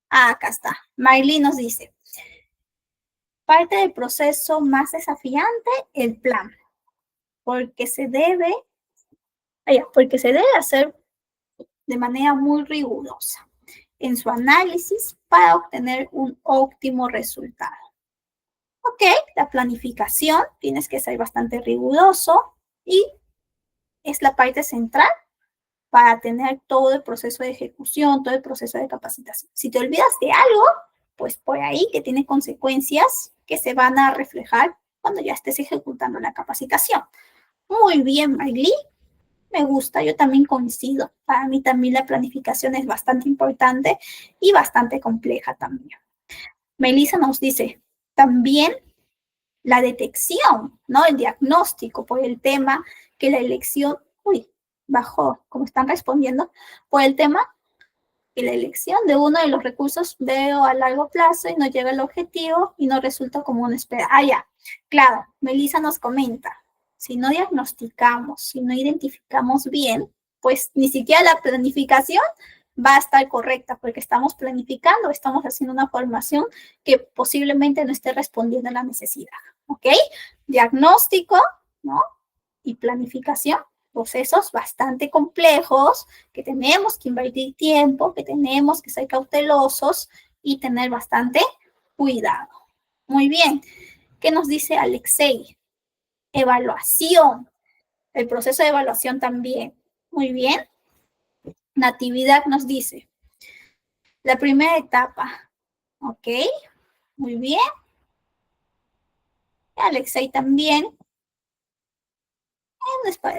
Ah, acá está. Miley nos dice, parte del proceso más desafiante, el plan, porque se debe, porque se debe hacer de manera muy rigurosa en su análisis para obtener un óptimo resultado. Ok, la planificación, tienes que ser bastante riguroso y es la parte central para tener todo el proceso de ejecución, todo el proceso de capacitación. Si te olvidas de algo, pues por ahí que tiene consecuencias que se van a reflejar cuando ya estés ejecutando la capacitación. Muy bien, Maylí, me gusta, yo también coincido. Para mí también la planificación es bastante importante y bastante compleja también. Melissa nos dice, también la detección, ¿no? El diagnóstico por el tema que la elección, bajó, como están respondiendo, por el tema que la elección de uno de los recursos veo a largo plazo y no llega al objetivo y no resulta como una espera. Ah, ya, claro, Melissa nos comenta, si no diagnosticamos, si no identificamos bien, pues ni siquiera la planificación va a estar correcta porque estamos planificando, estamos haciendo una formación que posiblemente no esté respondiendo a la necesidad, ¿ok? Diagnóstico, ¿no? Y planificación, procesos bastante complejos, que tenemos que invertir tiempo, que tenemos que ser cautelosos y tener bastante cuidado. Muy bien. ¿Qué nos dice Alexei? Evaluación. El proceso de evaluación también. Muy bien. Natividad nos dice, la primera etapa. Ok, muy bien. Alexei también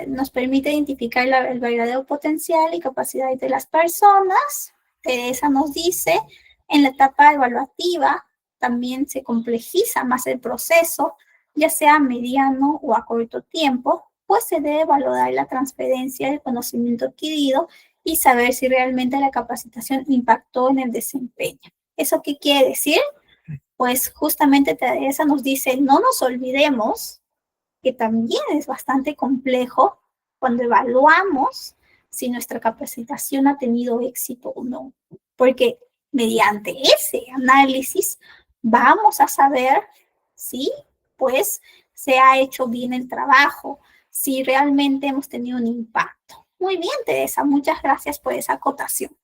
nos permite identificar el verdadero potencial y capacidad de las personas. Teresa nos dice, en la etapa evaluativa también se complejiza más el proceso, ya sea a mediano o a corto tiempo, pues se debe valorar la transferencia del conocimiento adquirido y saber si realmente la capacitación impactó en el desempeño. ¿Eso qué quiere decir? Pues justamente Teresa nos dice, no nos olvidemos que también es bastante complejo cuando evaluamos si nuestra capacitación ha tenido éxito o no, porque mediante ese análisis vamos a saber si, pues, se ha hecho bien el trabajo, si realmente hemos tenido un impacto. Muy bien, Teresa, muchas gracias por esa acotación.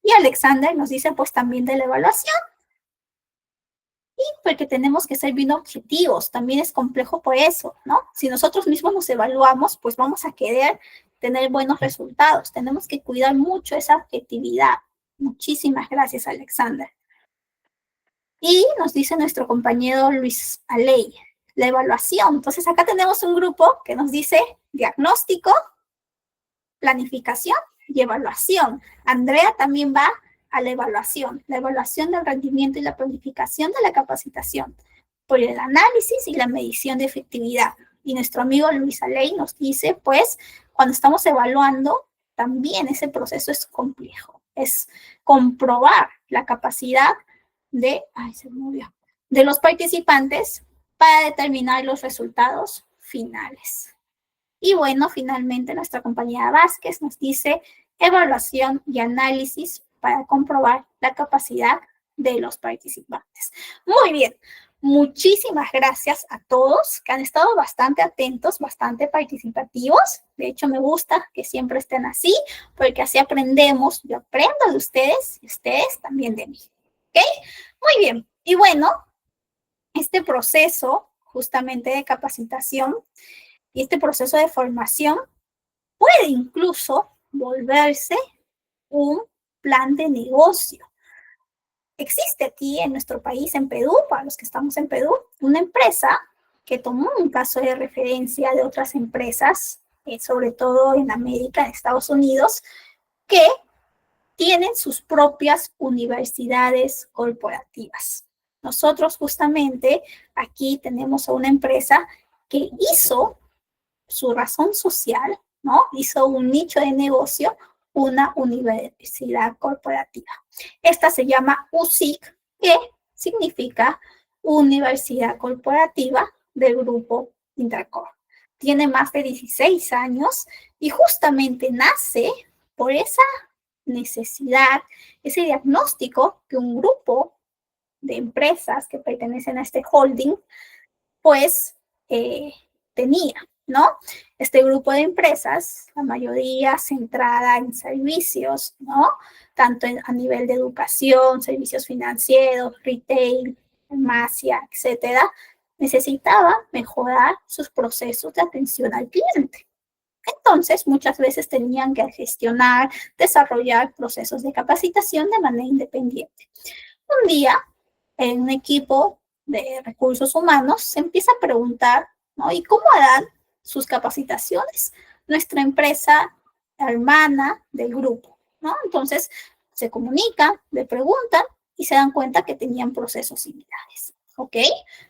Y Alexander nos dice, pues, también de la evaluación. Y porque tenemos que ser bien objetivos, también es complejo por eso, ¿no? Si nosotros mismos nos evaluamos, pues vamos a querer tener buenos resultados. Tenemos que cuidar mucho esa objetividad. Muchísimas gracias, Alexander. Y nos dice nuestro compañero Luis Aley, la evaluación. Entonces acá tenemos un grupo que nos dice diagnóstico, planificación y evaluación. Andrea también va a la evaluación del rendimiento y la planificación de la capacitación, por el análisis y la medición de efectividad. Y nuestro amigo Luis Aley nos dice, pues, cuando estamos evaluando, también ese proceso es complejo. Es comprobar la capacidad de los participantes para determinar los resultados finales. Y bueno, finalmente nuestra compañera Vázquez nos dice evaluación y análisis para comprobar la capacidad de los participantes. Muy bien, muchísimas gracias a todos que han estado bastante atentos, bastante participativos. De hecho, me gusta que siempre estén así, porque así aprendemos. Yo aprendo de ustedes y ustedes también de mí. ¿Ok? Muy bien. Y bueno, este proceso justamente de capacitación y este proceso de formación puede incluso volverse un plan de negocio. Existe aquí en nuestro país, en Perú, para los que estamos en Perú, una empresa que tomó un caso de referencia de otras empresas, sobre todo en América, en Estados Unidos, que tienen sus propias universidades corporativas. Nosotros justamente aquí tenemos a una empresa que hizo su razón social, ¿no? Hizo un nicho de negocio, una universidad corporativa. Esta se llama USIC, que significa Universidad Corporativa del Grupo Intercorp. Tiene más de 16 años y justamente nace por esa necesidad, ese diagnóstico que un grupo de empresas que pertenecen a este holding, pues tenía, ¿no? Este grupo de empresas, la mayoría centrada en servicios, ¿no? Tanto a nivel de educación, servicios financieros, retail, farmacia, etcétera, necesitaba mejorar sus procesos de atención al cliente. Entonces, muchas veces tenían que gestionar, desarrollar procesos de capacitación de manera independiente. Un día, en un equipo de recursos humanos se empieza a preguntar, ¿no? ¿Y cómo harán sus capacitaciones nuestra empresa hermana del grupo, ¿no? Entonces, se comunican, le preguntan y se dan cuenta que tenían procesos similares, ¿ok?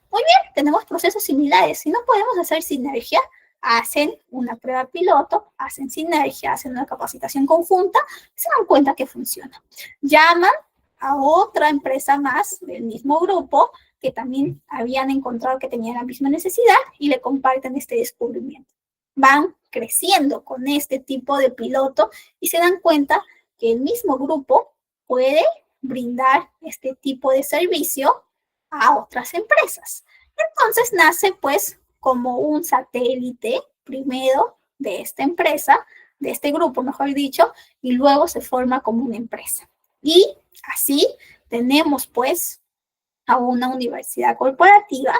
Muy bien, tenemos procesos similares. Si no podemos hacer sinergia, hacen una prueba piloto, hacen sinergia, hacen una capacitación conjunta, se dan cuenta que funciona. Llaman a otra empresa más del mismo grupo que también habían encontrado que tenían la misma necesidad y le comparten este descubrimiento. Van creciendo con este tipo de piloto y se dan cuenta que el mismo grupo puede brindar este tipo de servicio a otras empresas. Entonces nace pues como un satélite primero de esta empresa, de este grupo, mejor dicho, y luego se forma como una empresa. Y así tenemos pues a una universidad corporativa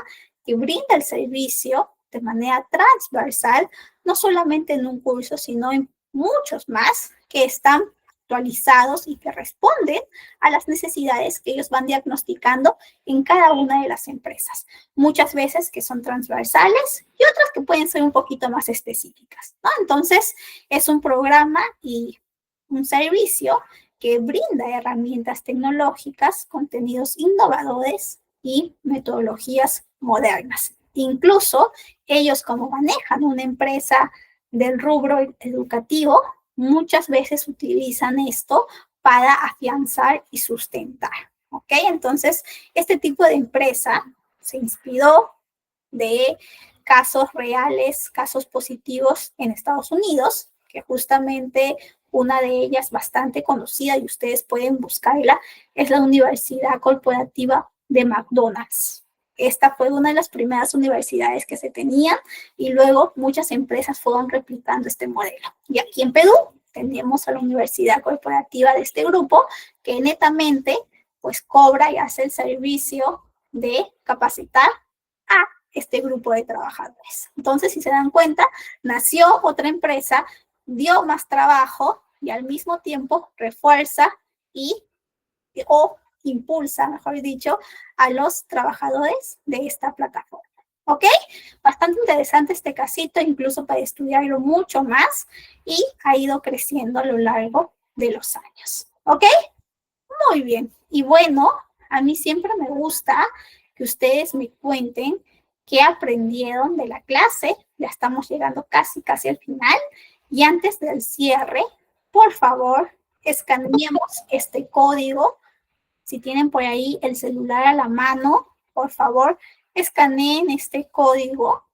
que brinda el servicio de manera transversal, no solamente en un curso, sino en muchos más que están actualizados y que responden a las necesidades que ellos van diagnosticando en cada una de las empresas. Muchas veces que son transversales y otras que pueden ser un poquito más específicas, ¿no? Entonces, es un programa y un servicio que brinda herramientas tecnológicas, contenidos innovadores y metodologías modernas. Incluso ellos, como manejan una empresa del rubro educativo, muchas veces utilizan esto para afianzar y sustentar, ¿ok? Entonces, este tipo de empresa se inspiró de casos reales, casos positivos en Estados Unidos, que justamente una de ellas bastante conocida y ustedes pueden buscarla, es la Universidad Corporativa de McDonald's. Esta fue una de las primeras universidades que se tenían y luego muchas empresas fueron replicando este modelo. Y aquí en Perú tenemos a la universidad corporativa de este grupo que netamente pues cobra y hace el servicio de capacitar a este grupo de trabajadores. Entonces, si se dan cuenta, nació otra empresa, dio más trabajo y al mismo tiempo refuerza o impulsa, mejor dicho, a los trabajadores de esta plataforma. ¿Ok? Bastante interesante este casito, incluso para estudiarlo mucho más, y ha ido creciendo a lo largo de los años. ¿Ok? Muy bien. Y bueno, a mí siempre me gusta que ustedes me cuenten qué aprendieron de la clase. Ya estamos llegando casi al final. Y antes del cierre, por favor, escaneemos este código. Si tienen por ahí el celular a la mano, por favor, escaneen este código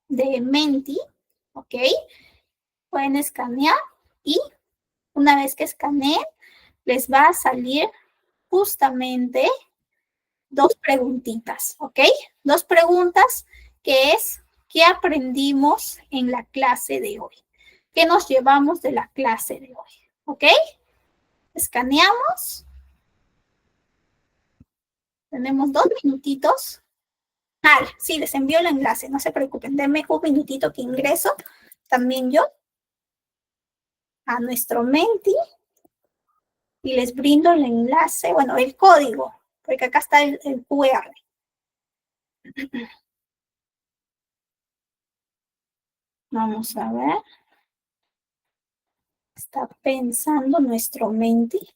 de Menti, ¿ok? Pueden escanear y una vez que escaneen, les va a salir justamente dos preguntitas, ¿ok? Dos preguntas que es, ¿qué aprendimos en la clase de hoy? ¿Qué nos llevamos de la clase de hoy? ¿Ok? Escaneamos. Tenemos 2 minutitos. Ah, sí, les envío el enlace, no se preocupen, denme un minutito que ingreso también yo a nuestro Menti y les brindo el enlace, bueno, el código, porque acá está el QR. Vamos a ver. Está pensando nuestro Menti.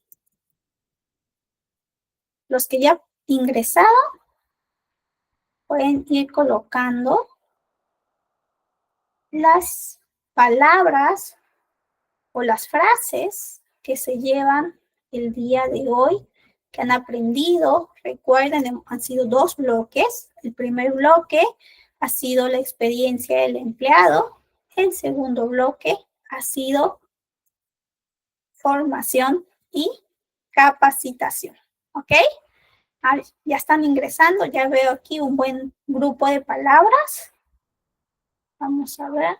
Los que ya ingresaron pueden ir colocando las palabras o las frases que se llevan el día de hoy, que han aprendido. Recuerden, han sido 2 bloques. El primer bloque ha sido la experiencia del empleado. El segundo bloque ha sido formación y capacitación. ¿Ok? Ya están ingresando, ya veo aquí un buen grupo de palabras. Vamos a ver.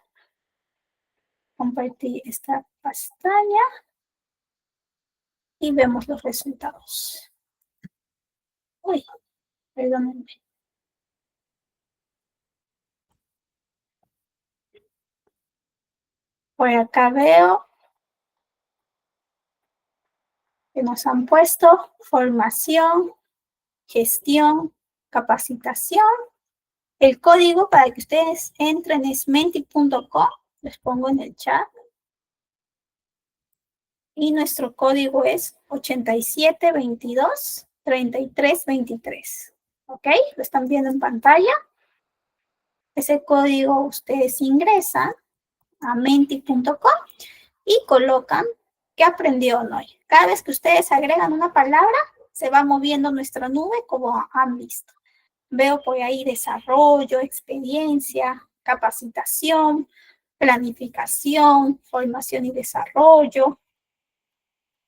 Compartir esta pestaña y vemos los resultados. Uy, perdónenme. Por acá veo que nos han puesto formación, gestión, capacitación. El código para que ustedes entren es menti.com. Les pongo en el chat. Y nuestro código es 8722-3323. ¿Ok? Lo están viendo en pantalla. Ese código ustedes ingresan a menti.com y colocan qué aprendieron hoy. Cada vez que ustedes agregan una palabra, se va moviendo nuestra nube como han visto. Veo por ahí desarrollo, experiencia, capacitación, planificación, formación y desarrollo.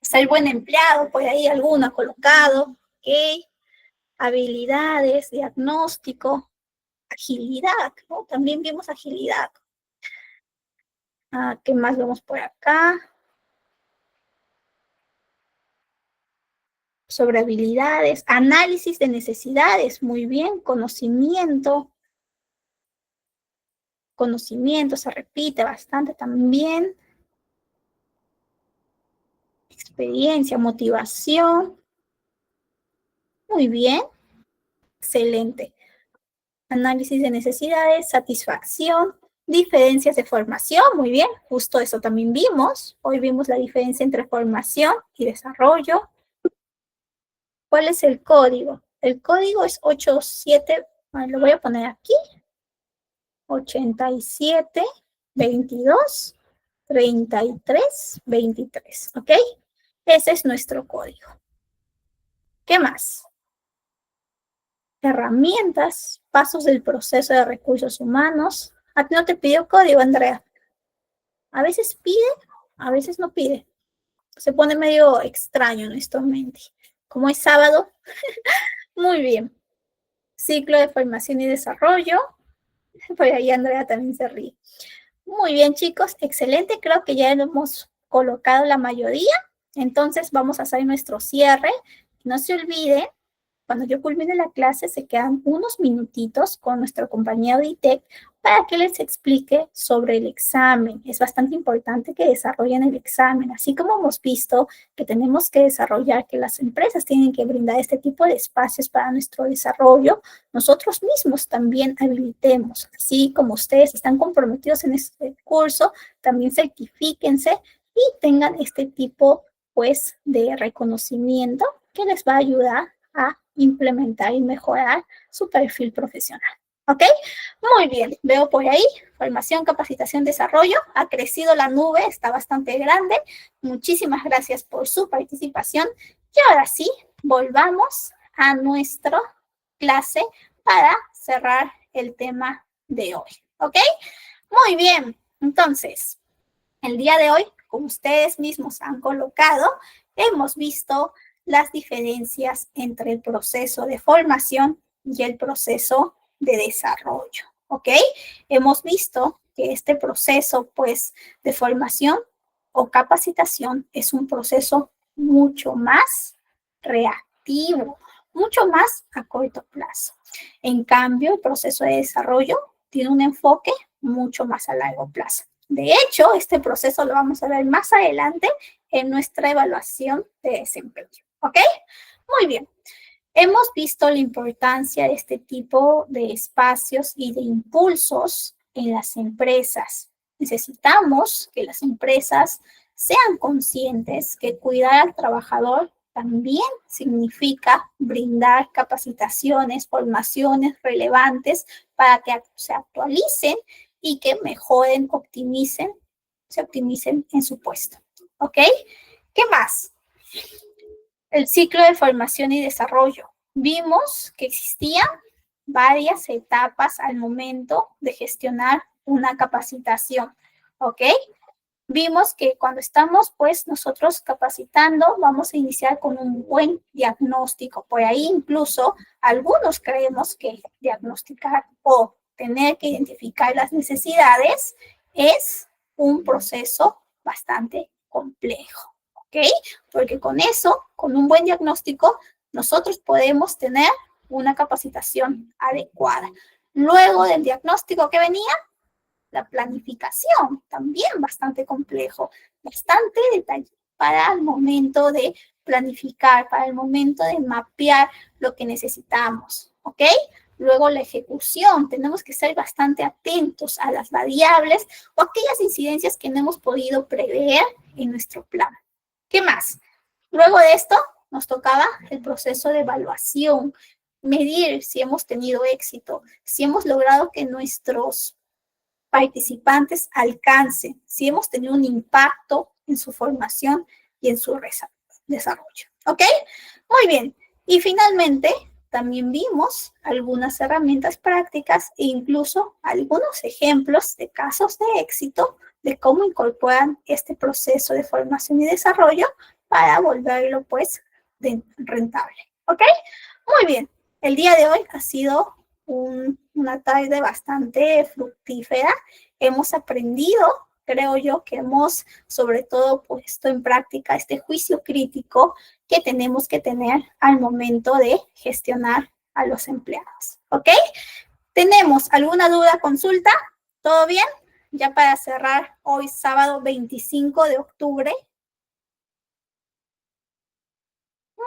Ser buen empleado, por ahí alguno colocado. ¿Ok? Habilidades, diagnóstico, agilidad, ¿no? También vimos agilidad. ¿Qué más vemos por acá? Sobre habilidades, análisis de necesidades, muy bien, conocimiento se repite bastante también, experiencia, motivación, muy bien, excelente. Análisis de necesidades, satisfacción, diferencias de formación, muy bien, justo eso también vimos. Hoy vimos la diferencia entre formación y desarrollo. ¿Cuál es el código? El código es 87, lo voy a poner aquí, 87 22 33 23, ¿ok? Ese es nuestro código. ¿Qué más? Herramientas, pasos del proceso de recursos humanos. ¿A ti no te pidió código, Andrea? A veces pide, a veces no pide. Se pone medio extraño en nuestro mente. Como es sábado, Muy bien. Ciclo de formación y desarrollo. Por ahí Andrea también se ríe. Muy bien, chicos, excelente. Creo que ya hemos colocado la mayoría. Entonces vamos a hacer nuestro cierre. No se olviden, cuando yo culmine la clase, se quedan unos minutitos con nuestro compañero de ITEC para que les explique sobre el examen. Es bastante importante que desarrollen el examen, así como hemos visto que tenemos que desarrollar, que las empresas tienen que brindar este tipo de espacios para nuestro desarrollo, nosotros mismos también habilitemos. Así como ustedes están comprometidos en este curso, también certifíquense y tengan este tipo, pues, de reconocimiento que les va a ayudar a implementar y mejorar su perfil profesional. ¿Ok? Muy bien, veo por ahí, formación, capacitación, desarrollo, ha crecido la nube, está bastante grande. Muchísimas gracias por su participación. Y ahora sí, volvamos a nuestra clase para cerrar el tema de hoy. ¿Ok? Muy bien, entonces, el día de hoy, como ustedes mismos han colocado, hemos visto las diferencias entre el proceso de formación y el proceso de desarrollo, ¿ok? Hemos visto que este proceso, pues, de formación o capacitación es un proceso mucho más reactivo, mucho más a corto plazo. En cambio, el proceso de desarrollo tiene un enfoque mucho más a largo plazo. De hecho, este proceso lo vamos a ver más adelante en nuestra evaluación de desempeño. ¿Ok? Muy bien. Hemos visto la importancia de este tipo de espacios y de impulsos en las empresas. Necesitamos que las empresas sean conscientes que cuidar al trabajador también significa brindar capacitaciones, formaciones relevantes para que se actualicen y que mejoren, se optimicen en su puesto. ¿Ok? ¿Qué más? El ciclo de formación y desarrollo. Vimos que existían varias etapas al momento de gestionar una capacitación, ¿ok? Vimos que cuando estamos, pues, nosotros capacitando, vamos a iniciar con un buen diagnóstico. Por ahí incluso algunos creemos que diagnosticar o tener que identificar las necesidades es un proceso bastante complejo, ¿ok? Porque con eso, con un buen diagnóstico, nosotros podemos tener una capacitación adecuada. Luego del diagnóstico que venía, la planificación, también bastante complejo, bastante detallado para el momento de planificar, para el momento de mapear lo que necesitamos, ¿ok? Luego la ejecución, tenemos que ser bastante atentos a las variables o aquellas incidencias que no hemos podido prever en nuestro plan. ¿Qué más? Luego de esto nos tocaba el proceso de evaluación, medir si hemos tenido éxito, si hemos logrado que nuestros participantes alcancen, si hemos tenido un impacto en su formación y en su desarrollo. ¿Ok? Muy bien. Y finalmente, también vimos algunas herramientas prácticas e incluso algunos ejemplos de casos de éxito de cómo incorporan este proceso de formación y desarrollo para volverlo, pues, rentable. ¿Ok? Muy bien. El día de hoy ha sido una tarde bastante fructífera. Hemos aprendido, creo yo, que hemos sobre todo puesto en práctica este juicio crítico que tenemos que tener al momento de gestionar a los empleados. ¿Ok? ¿Tenemos alguna duda, consulta? ¿Todo bien? Ya para cerrar hoy sábado 25 de octubre.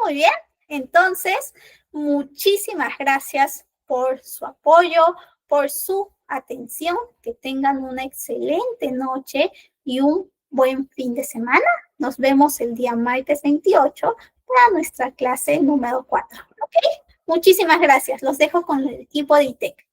Muy bien. Entonces, muchísimas gracias por su apoyo, por su atención, que tengan una excelente noche y un buen fin de semana. Nos vemos el día martes 28 para nuestra clase número 4. ¿Ok? Muchísimas gracias. Los dejo con el equipo de ITEC.